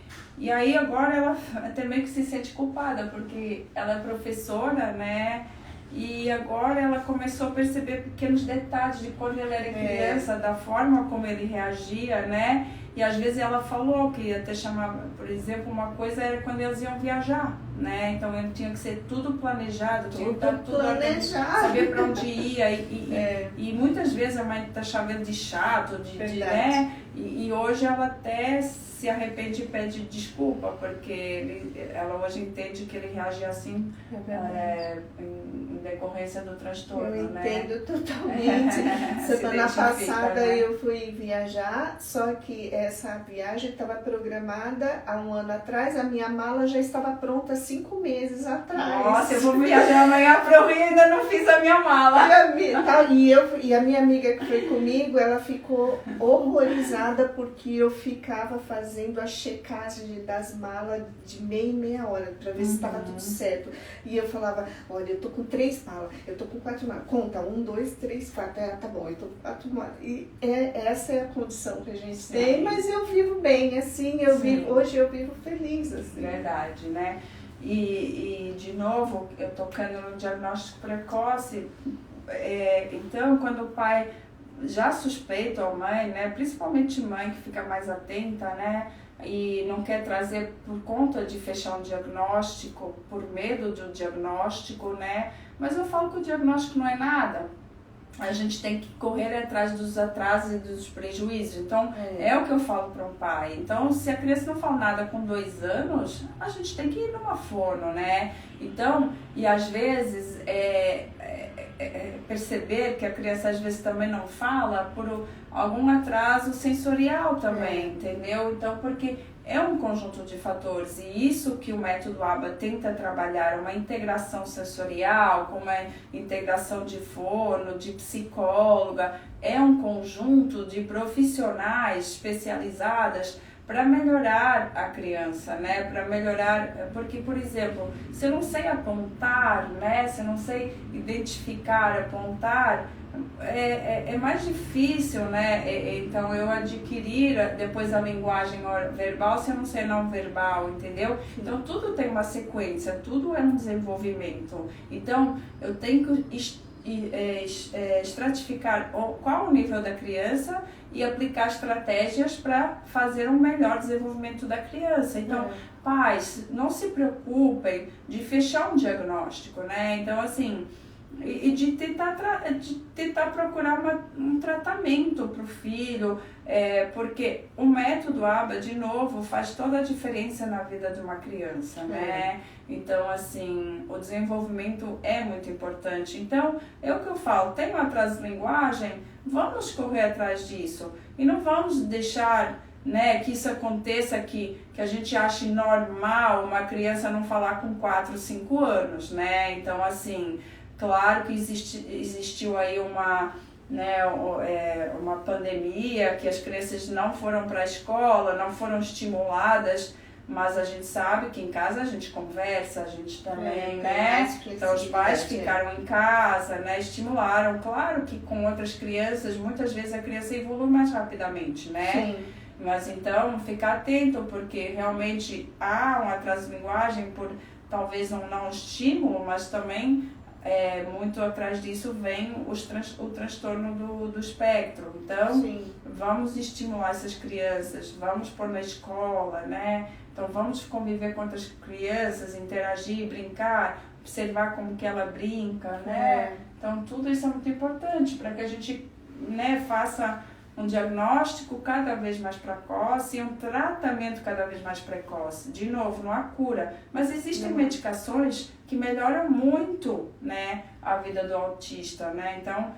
aí agora ela até meio que se sente culpada, porque ela é professora, né, e agora ela começou a perceber pequenos detalhes de quando ele era criança, da forma como ele reagia, né, e às vezes ela falou que até chamava, por exemplo, uma coisa era quando eles iam viajar, né? Então ele tinha que ser tudo planejado, tinha que estar tudo planejado, saber para onde ia e muitas vezes a mãe achava ele de chato, né? E hoje ela até se arrepende e pede desculpa, porque ela hoje entende que ele reagia assim em decorrência do transtorno. Eu né? entendo totalmente. Semana passada, né? Eu fui viajar, só que essa viagem estava programada há 1 ano atrás, a minha mala já estava pronta 5 meses atrás. Nossa, eu vou viajar amanhã para o Rio e ainda não fiz a minha mala. E a minha amiga que foi comigo, ela ficou horrorizada porque eu ficava fazendo a checagem das malas de meia em meia hora para ver se estava tudo certo. E eu falava, olha, eu tô com 3 malas, eu tô com 4 malas. Conta, 1, 2, 3, 4. Tá bom, eu tô com 4 malas. E essa é a condição que a gente tem, mas eu vivo bem, assim, hoje eu vivo feliz, assim. Verdade, né? E de novo, eu tocando no diagnóstico precoce, então quando o pai já suspeita, ou mãe, né, principalmente mãe que fica mais atenta, né, e não quer trazer por conta de fechar um diagnóstico, por medo do diagnóstico, né, mas eu falo que o diagnóstico não é nada. A gente tem que correr atrás dos atrasos e dos prejuízos. Então, é o que eu falo para um pai. Então, se a criança não fala nada com 2 anos, a gente tem que ir numa fono, né? Então, e às vezes, perceber que a criança às vezes também não fala por algum atraso sensorial também, entendeu? Então, porque é um conjunto de fatores, e isso que o método ABA tenta trabalhar, uma integração sensorial, com uma integração de fono, de psicóloga, é um conjunto de profissionais especializadas para melhorar a criança, né? Para melhorar, porque, por exemplo, se eu não sei apontar, né? Se eu não sei identificar, apontar, é mais difícil, né? Então eu adquirir depois a linguagem verbal se eu não sei não verbal, entendeu? Então tudo tem uma sequência, tudo é um desenvolvimento. Então eu tenho que estratificar qual o nível da criança e aplicar estratégias para fazer um melhor desenvolvimento da criança. Então, pais, não se preocupem de fechar um diagnóstico, né? Então, assim, e de tentar procurar um tratamento para o filho, porque o método ABA, de novo, faz toda a diferença na vida de uma criança, né? Então, assim, o desenvolvimento é muito importante. Então, é o que eu falo, tem um atraso de linguagem, vamos correr atrás disso. E não vamos deixar, né, que isso aconteça, que a gente ache normal uma criança não falar com 4, 5 anos, né? Então, assim, claro que existiu aí uma pandemia, que as crianças não foram para a escola, não foram estimuladas, mas a gente sabe que em casa a gente conversa, a gente também, né? Então os pais ficaram em casa, né? Estimularam. Claro que com outras crianças, muitas vezes a criança evolui mais rapidamente, né? Sim. Mas então, ficar atento, porque realmente há um atraso de linguagem por talvez um não estímulo, mas também muito atrás disso vem o transtorno do espectro. Então, sim, vamos estimular essas crianças, vamos pôr na escola, né? Então, vamos conviver com outras crianças, interagir, brincar, observar como que ela brinca, né? Então, tudo isso é muito importante para que a gente, né, faça um diagnóstico cada vez mais precoce e um tratamento cada vez mais precoce. De novo, não há cura, mas existem medicações que melhoram muito, né, a vida do autista, né? Então,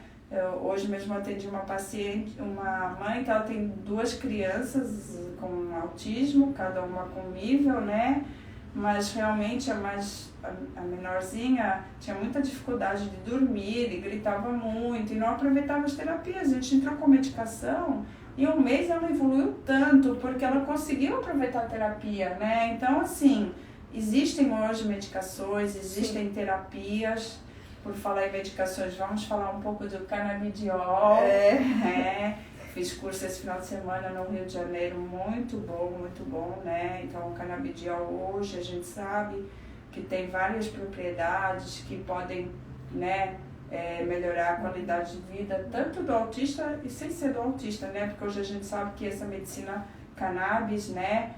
hoje mesmo atendi uma paciente, uma mãe que ela tem 2 crianças com autismo, cada uma com nível, né? Mas realmente a menorzinha tinha muita dificuldade de dormir e gritava muito e não aproveitava as terapias. A gente entrou com medicação e em um mês ela evoluiu tanto porque ela conseguiu aproveitar a terapia, né? Então, assim, existem hoje medicações, existem terapias. Por falar em medicações, vamos falar um pouco do canabidiol, né? Fiz curso esse final de semana no Rio de Janeiro, muito bom, né? Então, o canabidiol hoje a gente sabe que tem várias propriedades que podem, né, melhorar a qualidade de vida, tanto do autista e sem ser do autista, né? Porque hoje a gente sabe que essa medicina cannabis, né,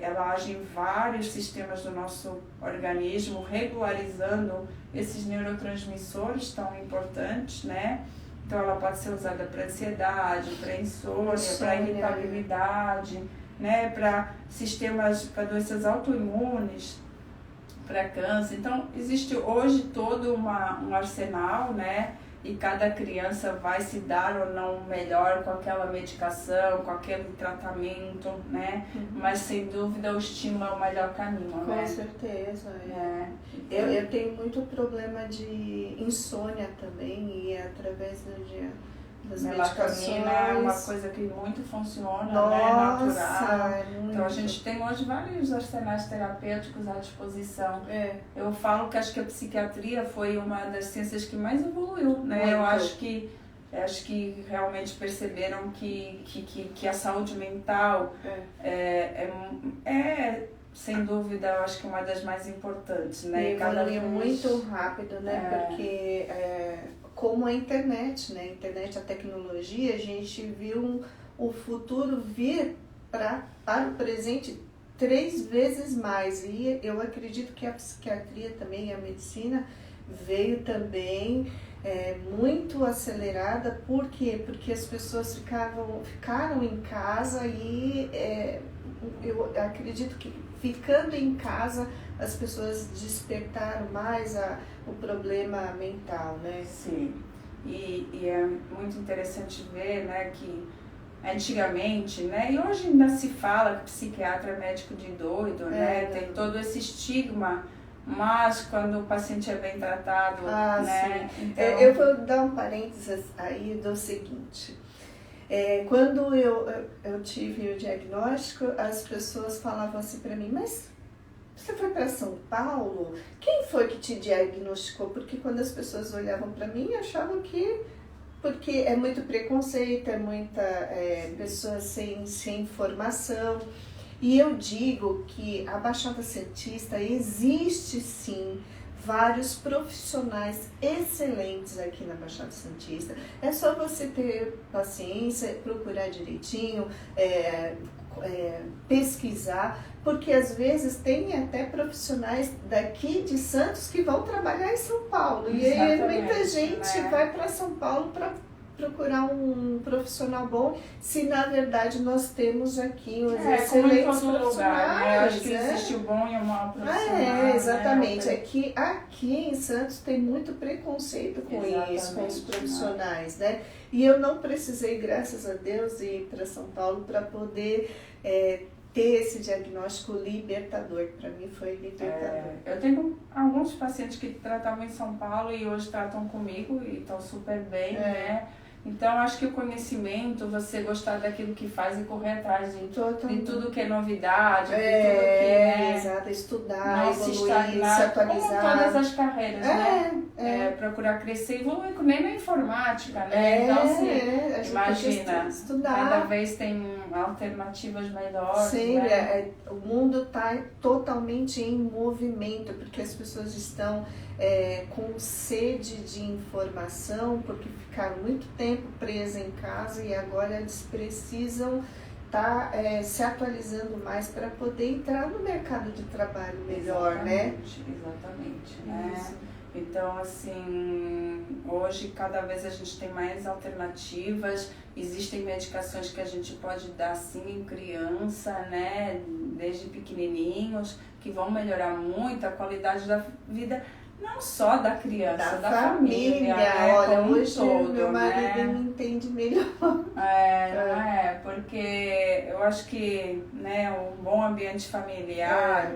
ela age em vários sistemas do nosso organismo, regularizando esses neurotransmissores tão importantes, né? Então, ela pode ser usada para ansiedade, para insônia, para irritabilidade, né? Para sistemas, para doenças autoimunes, para câncer. Então, existe hoje todo um arsenal, né? E cada criança vai se dar ou não melhor com aquela medicação, com aquele tratamento, né? Mas, sem dúvida, o estímulo é o melhor caminho, né? Com certeza, Eu tenho muito problema de insônia também, e através das medicações... é uma coisa que muito funciona, né? Natural. Então, a gente tem hoje vários arsenais terapêuticos à disposição. Eu falo que acho que a psiquiatria foi uma das ciências que mais evoluiu, né? Eu acho que realmente perceberam que a saúde mental sem dúvida, eu acho que uma das mais importantes, né? E evoluiu muito rápido, né? Porque como a internet, né? A internet, a tecnologia, a gente viu o futuro vir para o presente 3 vezes mais. E eu acredito que a psiquiatria também, a medicina, veio também muito acelerada. Por quê? Porque as pessoas ficaram em casa e eu acredito que ficando em casa as pessoas despertaram mais o problema mental, né? Sim, e é muito interessante ver, né, que antigamente, né, e hoje ainda se fala que psiquiatra é médico de doido, né, tem todo esse estigma, mas quando o paciente é bem tratado, né? Então... eu vou dar um parênteses aí do seguinte. Quando eu tive o diagnóstico, as pessoas falavam assim para mim, mas você foi para São Paulo? Quem foi que te diagnosticou? Porque quando as pessoas olhavam para mim, achavam que... Porque é muito preconceito, é muita pessoa sem informação. E eu digo que a Baixada Santista existe sim vários profissionais excelentes aqui na Baixada Santista. É só você ter paciência, procurar direitinho, pesquisar, porque às vezes tem até profissionais daqui de Santos que vão trabalhar em São Paulo. E aí muita gente vai para São Paulo para procurar um profissional bom, se na verdade nós temos aqui os excelentes como em todo lugar, né? Eu acho que existe o bom e o mau profissional. Exatamente. Né? Aqui em Santos tem muito preconceito com isso, com os profissionais, né? E eu não precisei, graças a Deus, ir para São Paulo para poder ter esse diagnóstico libertador. Para mim foi libertador. Eu tenho alguns pacientes que tratavam em São Paulo e hoje tratam comigo e estão super bem, né? Então, acho que o conhecimento, você gostar daquilo que faz e correr atrás de tudo que é novidade, de tudo que exato, estudar, evoluir, se atualizar. Como todas as carreiras, né? Procurar crescer e evoluir, nem na informática, né? Então, assim, imagina, estudar. Cada vez tem alternativas melhores. Sim, né? O mundo está totalmente em movimento, porque as pessoas estão com sede de informação, porque ficaram muito tempo presas em casa e agora eles precisam estar se atualizando mais para poder entrar no mercado de trabalho melhor, Exatamente, né? Então, assim, hoje cada vez a gente tem mais alternativas, existem medicações que a gente pode dar sim em criança, né, desde pequenininhos, que vão melhorar muito a qualidade da vida, não só da criança, da família, né? Olha, como hoje todo, meu marido né? me entende melhor. Porque eu acho que, né, um bom ambiente familiar,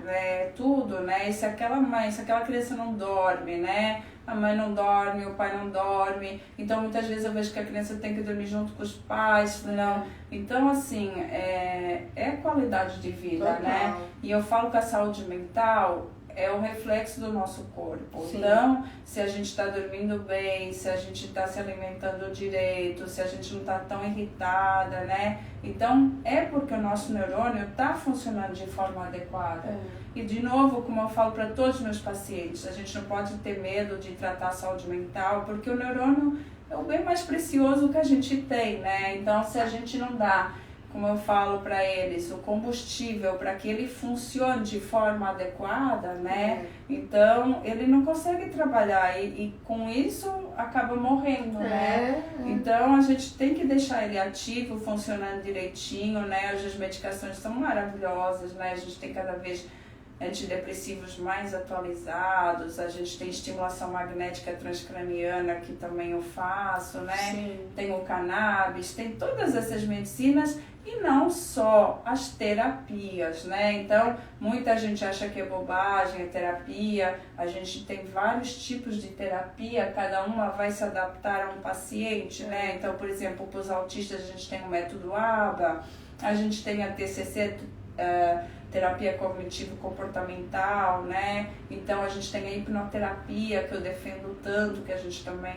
tudo, né? Se aquela criança não dorme, né? A mãe não dorme, o pai não dorme, então muitas vezes eu vejo que a criança tem que dormir junto com os pais, não. Então, assim, é qualidade de vida, né? E eu falo que a saúde mental é o reflexo do nosso corpo. Sim. Então, se a gente está dormindo bem, se a gente está se alimentando direito, se a gente não está tão irritada, né? Então, é porque o nosso neurônio está funcionando de forma adequada. E, de novo, como eu falo para todos os meus pacientes, a gente não pode ter medo de tratar a saúde mental, porque o neurônio é o bem mais precioso que a gente tem, né? Então, se a gente não dá, como eu falo para eles, o combustível para que ele funcione de forma adequada, né? Então, ele não consegue trabalhar e com isso acaba morrendo, né? Então, a gente tem que deixar ele ativo, funcionando direitinho, né? Hoje as medicações são maravilhosas, né? A gente tem cada vez antidepressivos mais atualizados, a gente tem estimulação magnética transcraniana, que também eu faço, né? Sim. Tem o cannabis, tem todas essas medicinas e não só as terapias, né? Então, muita gente acha que é bobagem, é terapia, a gente tem vários tipos de terapia, cada uma vai se adaptar a um paciente, né? Então, por exemplo, para os autistas a gente tem o método ABA, a gente tem a TCC, terapia cognitivo-comportamental, né? Então a gente tem a hipnoterapia, que eu defendo tanto, que a gente também,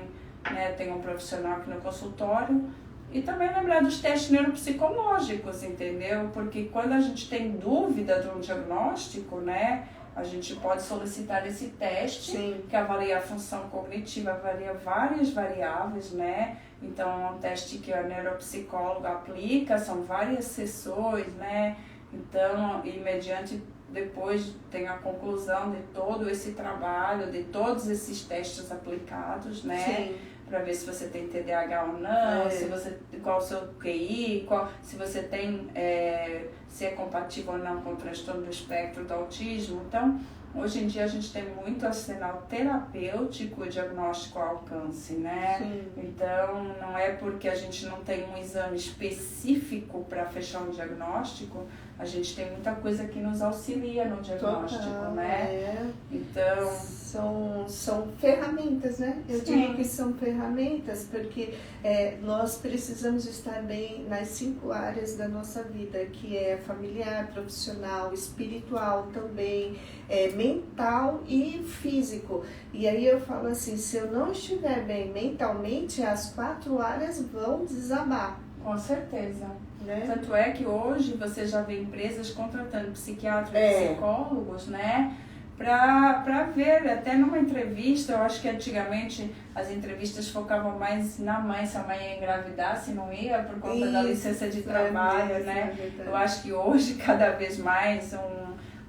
né, tem um profissional aqui no consultório. E também lembrar dos testes neuropsicológicos, entendeu? Porque quando a gente tem dúvida de um diagnóstico, né, a gente pode solicitar esse teste. Sim. Que avalia a função cognitiva, avalia várias variáveis, né? Então é um teste que a neuropsicóloga aplica, são várias sessões, né? Então, e mediante, depois tem a conclusão de todo esse trabalho, de todos esses testes aplicados, né? Sim. Para ver se você tem TDAH ou não, se você, qual o seu QI, se você tem, se é compatível ou não com o transtorno do espectro do autismo. Então, hoje em dia a gente tem muito arsenal terapêutico e diagnóstico ao alcance, né? Sim. Então, não é porque a gente não tem um exame específico para fechar um diagnóstico, a gente tem muita coisa que nos auxilia no diagnóstico, né? Então... São ferramentas, né? Eu digo que são ferramentas porque nós precisamos estar bem nas 5 áreas da nossa vida, que é familiar, profissional, espiritual também, mental e físico. E aí eu falo assim, se eu não estiver bem mentalmente, as 4 áreas vão desabar. Com certeza. Né? Tanto é que hoje você já vê empresas contratando psiquiatras e psicólogos, né? para ver, até numa entrevista, eu acho que antigamente as entrevistas focavam mais na mãe, se a mãe ia engravidar, se não ia, por conta da licença de trabalho, né? Eu acho que hoje, cada vez mais,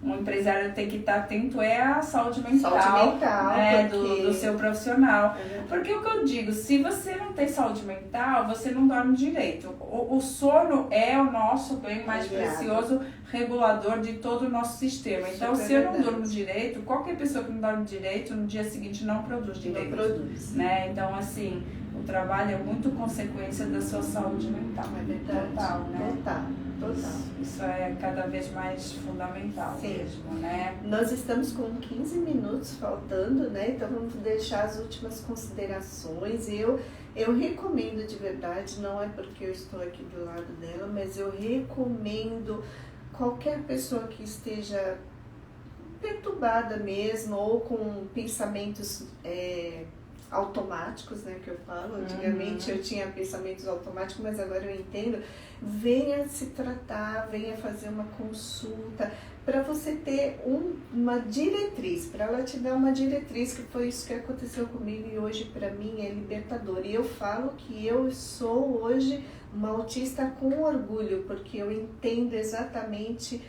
um empresário tem que estar atento à saúde mental, né, do seu profissional. Porque o que eu digo, se você não tem saúde mental, você não dorme direito. O sono é o nosso bem mais precioso regulador de todo o nosso sistema. Então, se eu não durmo direito, qualquer pessoa que não dorme direito, no dia seguinte não produz direito. Não produz. Né? Então, assim, o trabalho é muito consequência da sua saúde mental. É verdade. Total, né? Total. Isso é cada vez mais fundamental. Sim. Mesmo, né? Nós estamos com 15 minutos faltando, né? Então vamos deixar as últimas considerações. Eu recomendo de verdade, não é porque eu estou aqui do lado dela, mas eu recomendo qualquer pessoa que esteja perturbada mesmo ou com pensamentos automáticos, né, que eu falo. Antigamente eu tinha pensamentos automáticos, mas agora eu entendo. Venha se tratar, venha fazer uma consulta para você ter uma diretriz, para ela te dar uma diretriz, que foi isso que aconteceu comigo e hoje para mim é libertador. E eu falo que eu sou hoje uma autista com orgulho, porque eu entendo exatamente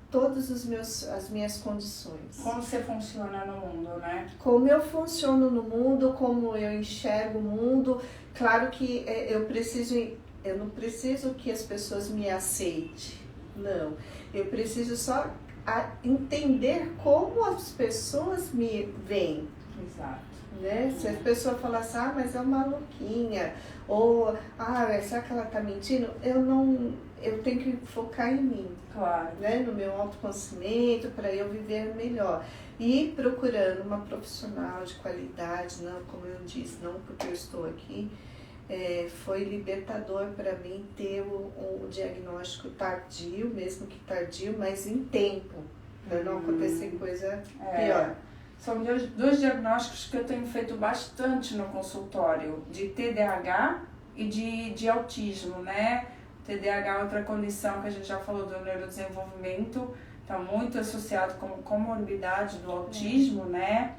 todas as minhas condições. Como você funciona no mundo, né? Como eu funciono no mundo, como eu enxergo o mundo. Claro que eu não preciso que as pessoas me aceitem, não. Eu preciso só entender como as pessoas me veem. Exato. Né? Se a pessoa falar assim, mas é uma maluquinha, ou será que ela está mentindo? Eu tenho que focar em mim, claro, né? No meu autoconhecimento, para eu viver melhor. E procurando uma profissional de qualidade, não, como eu disse, não porque eu estou aqui, foi libertador para mim ter o diagnóstico tardio, mesmo que tardio, mas em tempo, para não acontecer coisa pior. São dois diagnósticos que eu tenho feito bastante no consultório, de TDAH e de autismo, né? TDAH é outra condição que a gente já falou do neurodesenvolvimento, está muito associado com comorbidade do autismo, né?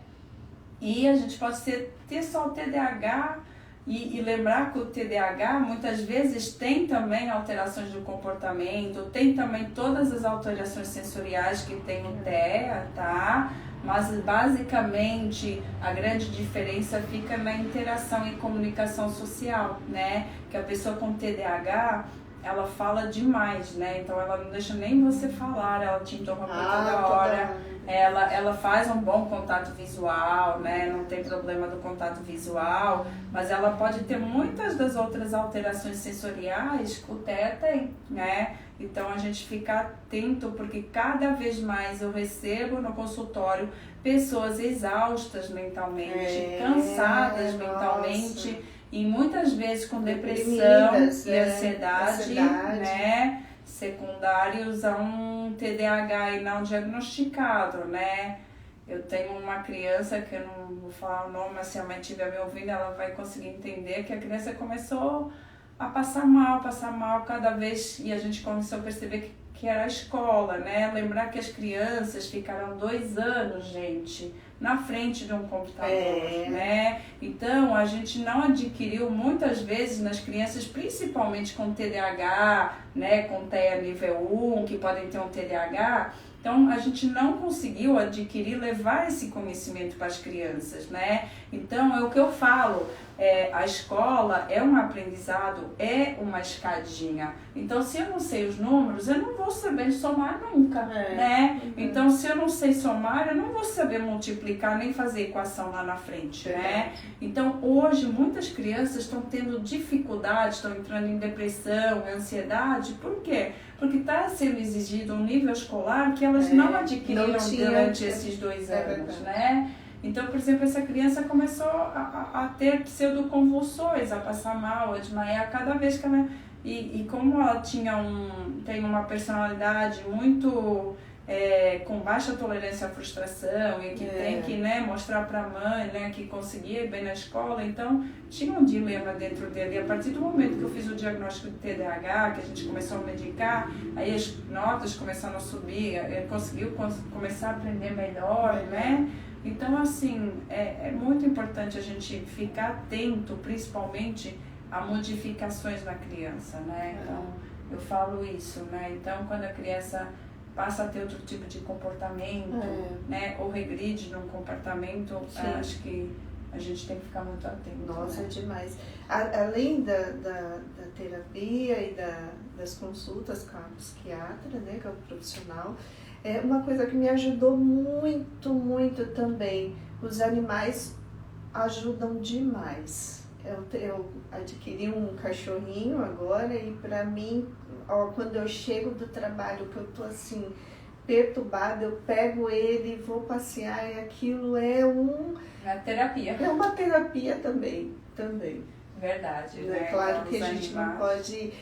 E a gente pode ter só o TDAH e lembrar que o TDAH muitas vezes tem também alterações do comportamento, tem também todas as alterações sensoriais que tem o TEA, tá? Mas basicamente a grande diferença fica na interação e comunicação social, né? Que a pessoa com TDAH, ela fala demais, né? Então ela não deixa nem você falar, ela te interrompe toda hora. Ela faz um bom contato visual, né? Não tem problema do contato visual, mas ela pode ter muitas das outras alterações sensoriais que o TEA tem, né? Então a gente fica atento, porque cada vez mais eu recebo no consultório pessoas exaustas mentalmente, cansadas mentalmente e muitas vezes com depressão e ansiedade, né? Secundários a um TDAH e não diagnosticado, né? Eu tenho uma criança, que eu não vou falar o nome, mas se a mãe estiver me ouvindo, ela vai conseguir entender que a criança começou a passar mal cada vez, e a gente começou a perceber que era a escola, né? Lembrar que as crianças ficaram 2 anos, gente, na frente de um computador, né? Então, a gente não adquiriu muitas vezes nas crianças, principalmente com TDAH, né? Com TEA nível 1, que podem ter um TDAH, então a gente não conseguiu adquirir, levar esse conhecimento para as crianças, né? Então, é o que eu falo. A escola é um aprendizado, é uma escadinha. Então, se eu não sei os números, eu não vou saber somar nunca, né? Então, se eu não sei somar, eu não vou saber multiplicar nem fazer equação lá na frente, né? Então, hoje, muitas crianças estão tendo dificuldade, estão entrando em depressão, ansiedade. Por quê? Porque está sendo exigido um nível escolar que elas não adquiriram durante esses 2 anos, né? Então, por exemplo, essa criança começou a ter pseudoconvulsões, a passar mal, a desmaiar cada vez que ela... E como ela tem uma personalidade muito com baixa tolerância à frustração e que tem que, né, mostrar para a mãe, né, que conseguia ir bem na escola. Então, tinha um dilema dentro dele. E a partir do momento que eu fiz o diagnóstico de TDAH, que a gente começou a medicar, aí as notas começaram a subir, ele conseguiu começar a aprender melhor, né? Então, assim, é muito importante a gente ficar atento, principalmente, a modificações na criança, né? Então, eu falo isso, né? Então, quando a criança passa a ter outro tipo de comportamento, né? Ou regride num comportamento, acho que a gente tem que ficar muito atento. Nossa, né? É demais. Além da terapia e das consultas com a psiquiatra, né? Que é o profissional, uma coisa que me ajudou muito, muito também. Os animais ajudam demais. Eu adquiri um cachorrinho agora e para mim, quando eu chego do trabalho, que eu tô assim, perturbada, eu pego ele e vou passear e aquilo é uma terapia. É uma terapia também. Verdade, né? Claro então, que a gente não pode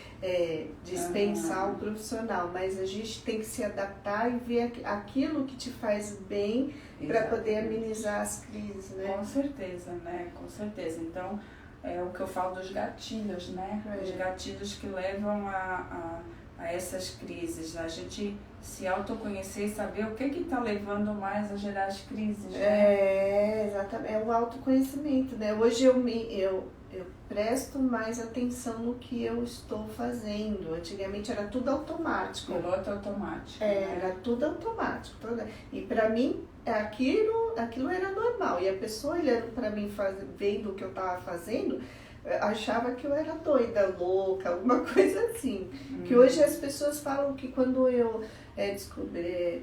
dispensar o profissional, mas a gente tem que se adaptar e ver aquilo que te faz bem para poder amenizar as crises, né? Com certeza, né? Com certeza. Então, é o que eu falo dos gatilhos, né? Os gatilhos que levam a essas crises. A gente se autoconhecer e saber o que está levando mais a gerar as crises, né? Exatamente. É o autoconhecimento, né? Hoje eu presto mais atenção no que eu estou fazendo. Antigamente era tudo automático. Piloto automático. Era tudo automático. E para mim, aquilo era normal. E a pessoa olhando para mim, vendo o que eu estava fazendo, achava que eu era doida, louca, alguma coisa assim. Que hoje as pessoas falam que quando eu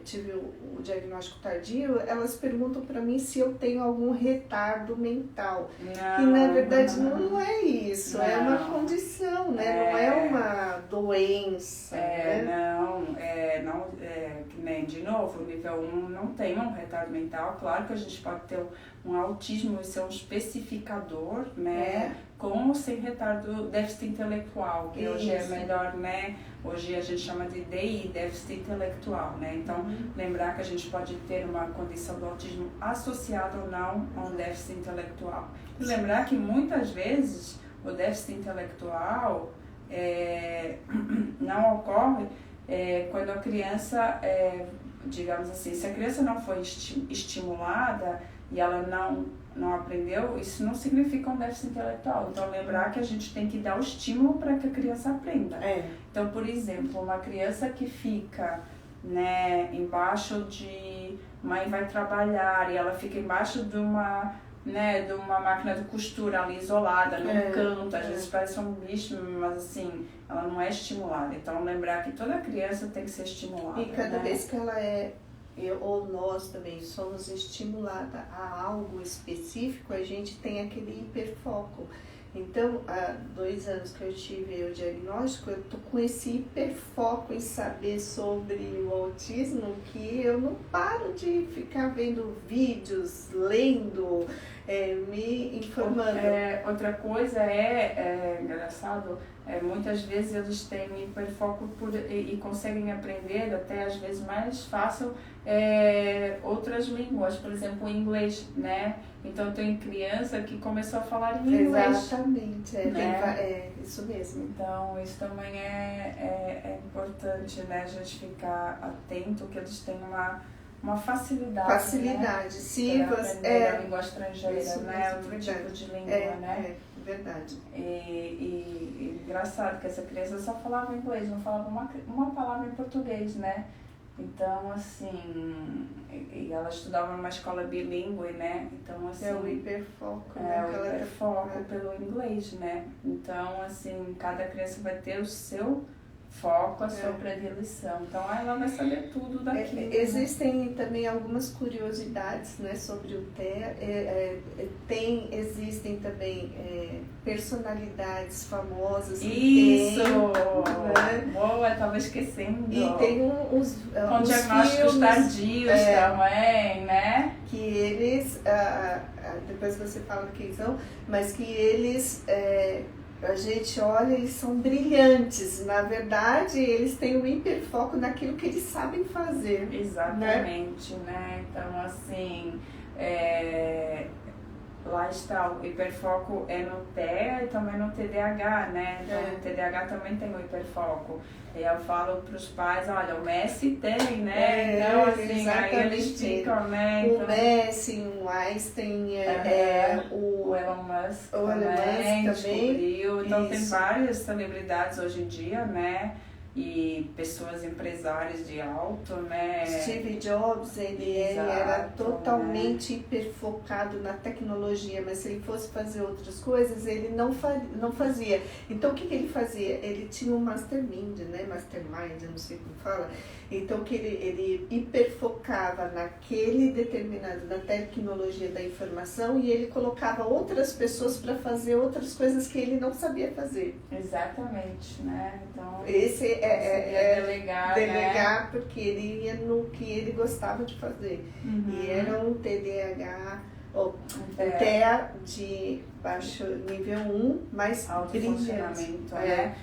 tive o diagnóstico tardio, elas perguntam para mim se eu tenho algum retardo mental. Que na verdade não é isso, é uma condição, né? Não é uma doença. Que nem, de novo, o nível 1 não tem um retardo mental. Claro que a gente pode ter um autismo e ser um especificador, né? Com ou sem retardo, déficit intelectual, que hoje é melhor, né? Hoje a gente chama de DI, déficit intelectual, né? Então, lembrar que a gente pode ter uma condição do autismo associada ou não a um déficit intelectual. E lembrar que muitas vezes o déficit intelectual não ocorre quando a criança, digamos assim, se a criança não foi estimulada e ela não aprendeu, isso não significa um déficit intelectual. Então, lembrar que a gente tem que dar o estímulo para que a criança aprenda. Então, por exemplo, uma criança que fica, né, embaixo de... Mãe vai trabalhar e ela fica embaixo de uma máquina de costura ali isolada, num canto, às vezes parece um bicho, mas assim, ela não é estimulada. Então, lembrar que toda criança tem que ser estimulada. E cada vez que ela ou nós também somos estimulada a algo específico, a gente tem aquele hiperfoco. Então, há 2 anos que eu tive o diagnóstico, eu tô com esse hiperfoco em saber sobre o autismo, que eu não paro de ficar vendo vídeos, lendo, me informando. Outra coisa engraçado, muitas vezes eles têm hiperfoco e conseguem aprender até às vezes mais fácil outras línguas, por exemplo, o inglês, né? Então tem criança que começou a falar em inglês. Exatamente, isso mesmo. Então isso também é importante, né? A gente ficar atento que eles têm uma facilidade, né? Sim, para aprender a língua estrangeira, isso né? Mesmo, outro tipo de língua, né? Verdade. E engraçado que essa criança só falava inglês, não falava uma palavra em português, né? Então, assim, e ela estudava numa escola bilíngue, né? Então, assim... o hiperfoco. O hiperfoco pelo inglês, né? Então, assim, cada criança vai ter o seu foco, a sua predileção. Então, ela vai saber tudo daquilo. Existem também algumas curiosidades, né, sobre o TEA. Existem também personalidades famosas. Isso! Boa, estava esquecendo. E tem uns com diagnósticos tardios também, né? Que eles, depois você fala quem são, mas que eles a gente olha, eles são brilhantes. Na verdade, eles têm um hiperfoco naquilo que eles sabem fazer. Exatamente, né? Então, assim, lá está, o hiperfoco é no TEA e também no TDAH, né? Então, o TDAH também tem o hiperfoco. E eu falo para os pais, olha, o Messi tem, né? Então, assim, aí eles ficam, né? Então, o Messi, o Einstein, o Elon Musk também descobriu. Então, isso. tem várias celebridades hoje em dia, né? E pessoas empresárias de alto, né? Steve Jobs, ele era totalmente hiperfocado na tecnologia, mas se ele fosse fazer outras coisas, ele não fazia. Então, o que ele fazia? Ele tinha um mastermind, né? Mastermind, eu não sei como fala. Então, que ele hiperfocava naquele determinado, na tecnologia da informação, e ele colocava outras pessoas para fazer outras coisas que ele não sabia fazer. Exatamente, né? Então, esse delegar, né? Porque ele ia no que ele gostava de fazer. E era um TDAH, TEA de baixo nível 1, mais brilhante. Né?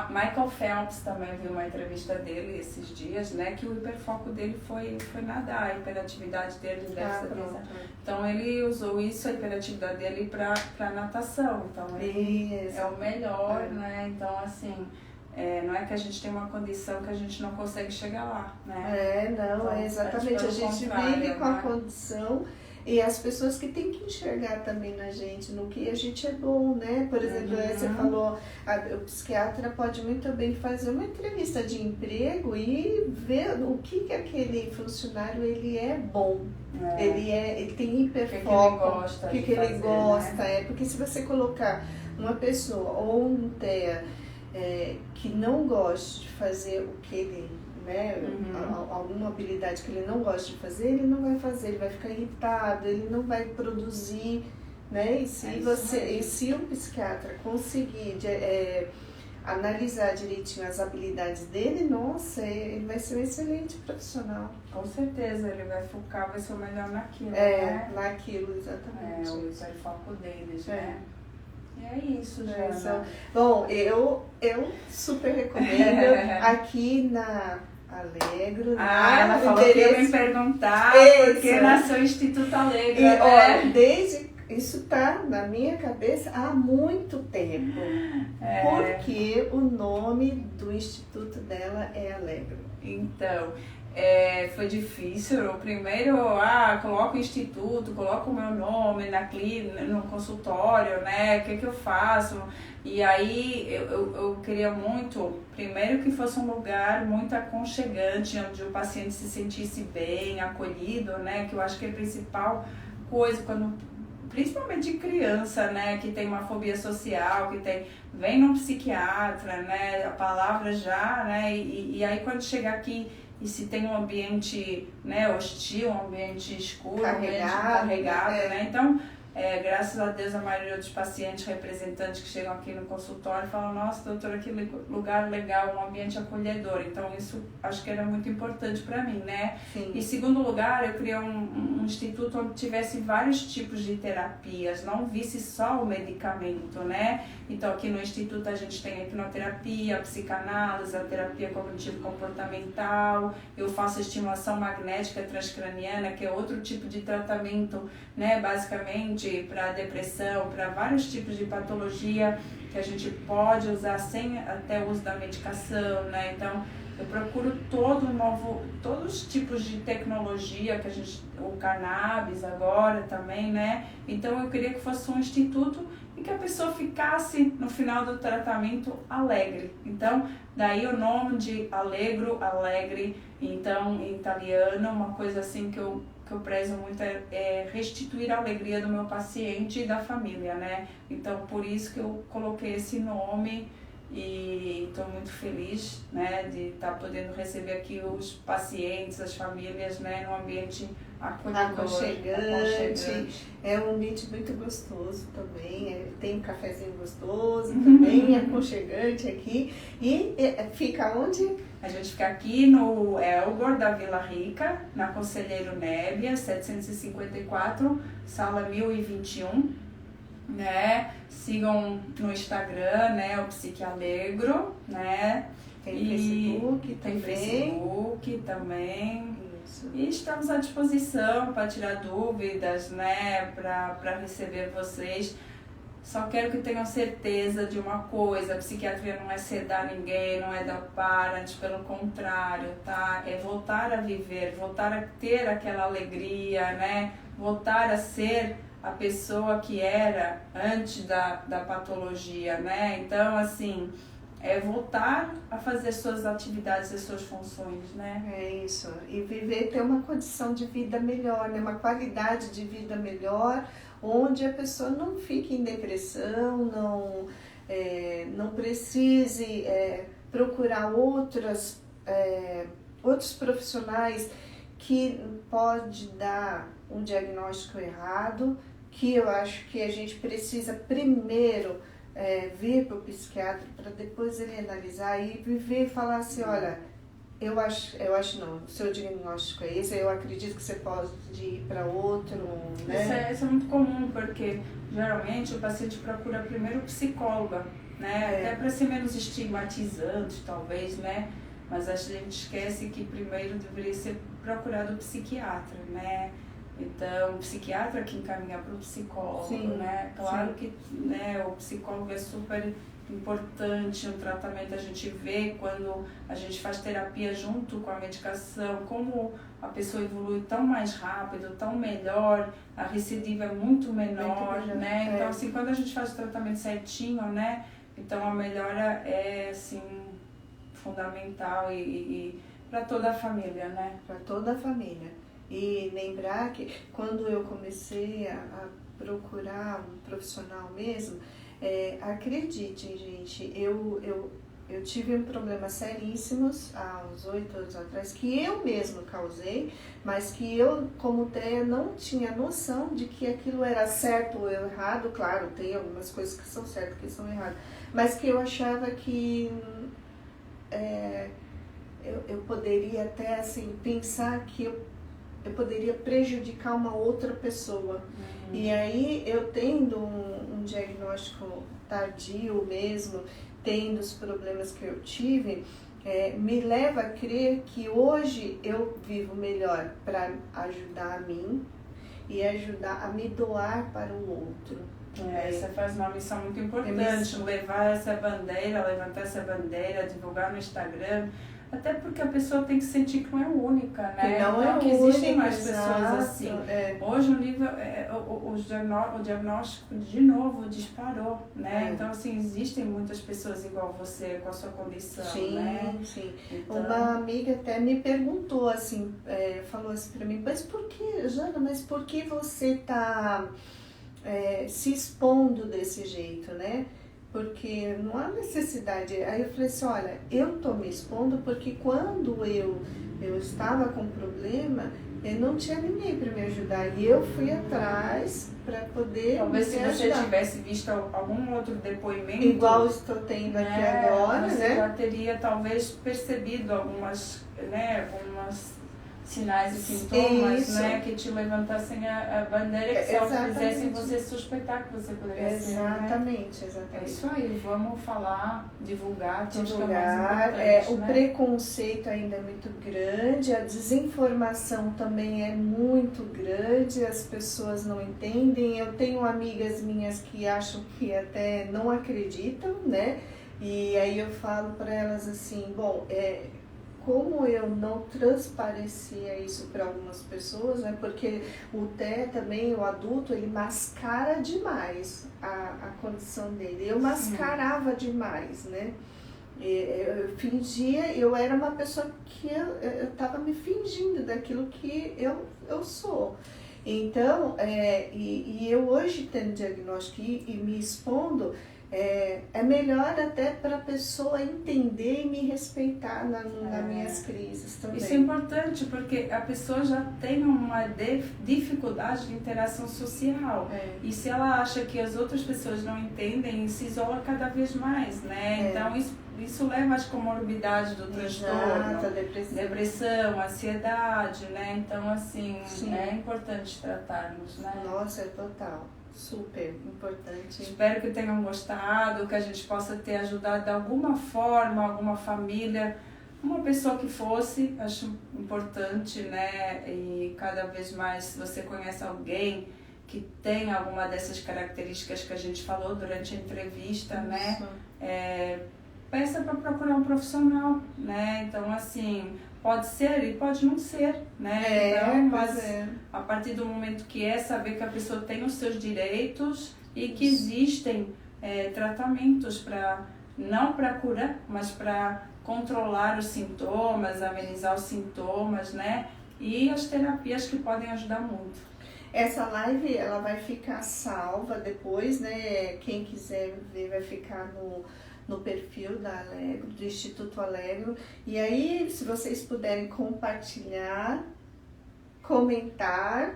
Michael Phelps também viu uma entrevista dele esses dias, né? Que o hiperfoco dele foi nadar, a hiperatividade dele deve ser dessa. Então ele usou isso, a hiperatividade dele para natação. Então ele é o melhor, né? Então assim, não é que a gente tem uma condição que a gente não consegue chegar lá, né? Então, exatamente. A gente vive com a condição. E as pessoas que têm que enxergar também na gente, no que a gente é bom, né? Por exemplo, você falou, o psiquiatra pode muito bem fazer uma entrevista de emprego e ver o que aquele funcionário ele é bom. Ele tem hiperfoco, o que ele gosta. Né? Porque se você colocar uma pessoa ou um TEA que não gosta de fazer o que ele... Né? Alguma habilidade que ele não gosta de fazer, ele não vai fazer, ele vai ficar irritado, ele não vai produzir, né? E se o psiquiatra conseguir analisar direitinho as habilidades dele, nossa, ele vai ser um excelente profissional. Com certeza, ele vai focar, vai ser o melhor naquilo, né? Naquilo, exatamente. Esse é o foco deles, né? E é isso, Jana. Bom, eu super recomendo aqui na Alegro. Ela falou que ia me perguntar por que nasceu o Instituto Alegro, né? Olha, isso tá na minha cabeça há muito tempo. Porque o nome do instituto dela é Alegro. Então, foi difícil. Eu primeiro, coloco o instituto, coloco o meu nome na clínica, no consultório, né? O que eu faço? E aí eu queria muito, primeiro que fosse um lugar muito aconchegante, onde o paciente se sentisse bem, acolhido, né? Que eu acho que é a principal coisa, principalmente de criança, né? Que tem uma fobia social, vem num psiquiatra, né? A palavra já, né? E aí quando chega aqui e se tem um ambiente, né, hostil, um ambiente escuro, carregado, né? Então, graças a Deus, a maioria dos pacientes representantes que chegam aqui no consultório falam, nossa, doutora, que lugar legal, um ambiente acolhedor. Então, isso acho que era muito importante para mim, né? Sim. Em segundo lugar, eu queria um instituto onde tivesse vários tipos de terapias, não visse só o medicamento, né? Então, aqui no instituto a gente tem a hipnoterapia, a psicanálise, a terapia cognitivo-comportamental, eu faço estimulação magnética transcraniana, que é outro tipo de tratamento, né? Basicamente, para depressão, para vários tipos de patologia que a gente pode usar sem até o uso da medicação, né? Então, eu procuro todos os tipos de tecnologia, o cannabis agora também, né? Então, eu queria que fosse um instituto e que a pessoa ficasse no final do tratamento alegre. Então, daí o nome de Alegro, Alegre, então em italiano, uma coisa assim que eu prezo muito é restituir a alegria do meu paciente e da família, né? Então, por isso que eu coloquei esse nome e estou muito feliz, né, de estar podendo receber aqui os pacientes, as famílias, né, num ambiente aconchegante. É um ambiente muito gostoso também, tem um cafezinho gostoso também, aconchegante aqui. E fica onde? A gente fica aqui no Elgor da Vila Rica, na Conselheiro Nébia, 754, sala 1021. né? Sigam no Instagram, né? O Psiquialegro, né? Tem Facebook tem também. Facebook também. Isso. E estamos à disposição para tirar dúvidas, né? Para receber vocês. Só quero que tenham certeza de uma coisa: a psiquiatria não é sedar ninguém, não é dopar, antes pelo contrário, tá? É voltar a viver, voltar a ter aquela alegria, né? Voltar a ser a pessoa que era antes da patologia, né? Então, assim, é voltar a fazer suas atividades e suas funções, né? É isso. E viver, ter uma condição de vida melhor, né? Uma qualidade de vida melhor, onde a pessoa não fique em depressão, não precise procurar outros profissionais que pode dar um diagnóstico errado, que eu acho que a gente precisa primeiro vir para o psiquiatra para depois ele analisar e viver e falar assim, olha, eu acho não, o seu diagnóstico é esse, eu acredito que você pode ir para outro, né? Isso é muito comum, porque geralmente o paciente procura primeiro o psicólogo, né? Até para ser menos estigmatizante, talvez, né? Mas a gente esquece que primeiro deveria ser procurado o psiquiatra, né? Então, o psiquiatra que encaminha para o psicólogo, sim, né? Claro, sim, que, né, o psicólogo é super importante no tratamento. A gente vê quando a gente faz terapia junto com a medicação, como a pessoa evolui tão mais rápido, tão melhor, a recidiva é muito menor, né? Então, assim, quando a gente faz o tratamento certinho, né? Então, a melhora é, assim, fundamental e para toda a família, né? Para toda a família. E lembrar que quando eu comecei a procurar um profissional mesmo, acreditem, gente, eu tive um problema seríssimos há uns 8 anos atrás, que eu mesmo causei, mas que eu, como TEA, não tinha noção de que aquilo era certo ou errado. Claro, tem algumas coisas que são certas, que são erradas, mas que eu achava que eu poderia até assim, pensar que eu poderia prejudicar uma outra pessoa. Uhum. E aí, eu tendo um diagnóstico tardio mesmo, tendo os problemas que eu tive, me leva a crer que hoje eu vivo melhor para ajudar a mim e ajudar a me doar para o outro. Você faz uma missão muito importante, levar essa bandeira, levantar essa bandeira, divulgar no Instagram. Até porque a pessoa tem que sentir que não é única, né? Não que existem mais pessoas assim. Hoje o nível, o diagnóstico de novo disparou, né? Então, assim, existem muitas pessoas igual você, com a sua condição, sim, né? Sim, então... Uma amiga até me perguntou assim, falou assim pra mim, mas por que, Jana, por que você tá se expondo desse jeito, né? Porque não há necessidade. Aí eu falei assim, olha, eu tô me expondo porque quando eu estava com problema, não tinha ninguém para me ajudar. E eu fui atrás para poder talvez se você tivesse visto algum outro depoimento... Igual estou tendo aqui agora, você né? já teria talvez percebido algumas sinais e sintomas, né, que te levantassem a bandeira, que só fizessem você suspeitar que você poderia ser. Exatamente. É isso aí, vamos falar, divulgar, o preconceito ainda é muito grande, a desinformação também é muito grande, as pessoas não entendem. Eu tenho amigas minhas que acham que até não acreditam, né? E aí eu falo para elas assim, bom, como eu não transparecia isso para algumas pessoas, né? Porque o TEA também, o adulto, ele mascara demais a condição dele. Eu mascarava demais, né? Eu fingia, eu era uma pessoa que eu estava me fingindo daquilo que eu sou. Então, e eu hoje tendo diagnóstico e me expondo, é melhor até para a pessoa entender e me respeitar nas minhas crises também. Isso é importante porque a pessoa já tem uma dificuldade de interação social. E se ela acha que as outras pessoas não entendem, se isola cada vez mais, né? Então isso leva às comorbidades do transtorno, depressão, ansiedade, né? Então, assim, é importante tratarmos, né? Nossa, é total. Super importante. Espero que tenham gostado, que a gente possa ter ajudado de alguma forma, alguma família, uma pessoa que fosse, acho importante, né? E cada vez mais, se você conhece alguém que tem alguma dessas características que a gente falou durante a entrevista, né? Peça para procurar um profissional, né? Então, assim, pode ser e pode não ser, né? Então, mas a partir do momento que saber que a pessoa tem os seus direitos e que existem tratamentos para, não para curar, mas para controlar os sintomas, amenizar os sintomas, né? E as terapias que podem ajudar muito. Essa live, ela vai ficar salva depois, né? Quem quiser ver vai ficar no perfil da Alegro, do Instituto Alegro. E aí, se vocês puderem compartilhar, comentar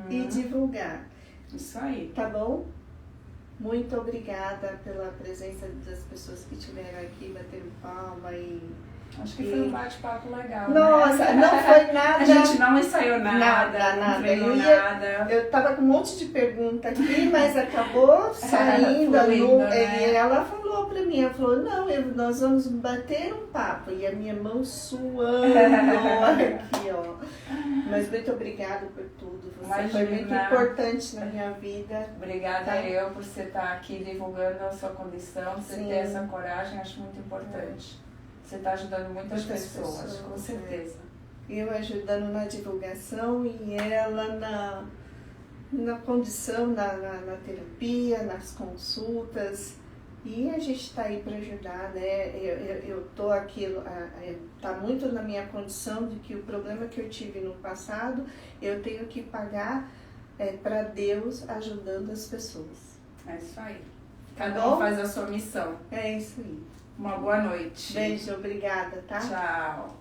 e divulgar. Isso aí. Tá bom? Muito obrigada pela presença das pessoas que estiveram aqui, batendo palma e... Acho que foi um bate-papo legal, Nossa, né? não foi nada... A gente não ensaiou nada. Não treinou nada. Eu tava com um monte de pergunta aqui, mas acabou saindo. Né? E ela falou pra mim, ela falou, não, nós vamos bater um papo. E a minha mão suando aqui, ó. Mas muito obrigada por tudo. Você foi muito importante na minha vida. Obrigada eu por você estar aqui divulgando a sua condição, você ter essa coragem, acho muito importante. Você está ajudando muitas pessoas, com certeza. Eu ajudando na divulgação e ela na condição, na terapia, nas consultas. E a gente está aí para ajudar, né? Eu tô aqui, tá muito na minha condição de que o problema que eu tive no passado, eu tenho que pagar para Deus ajudando as pessoas. É isso aí. Cada um faz a sua missão. É isso aí. Uma boa noite. Beijo, obrigada, tá? Tchau.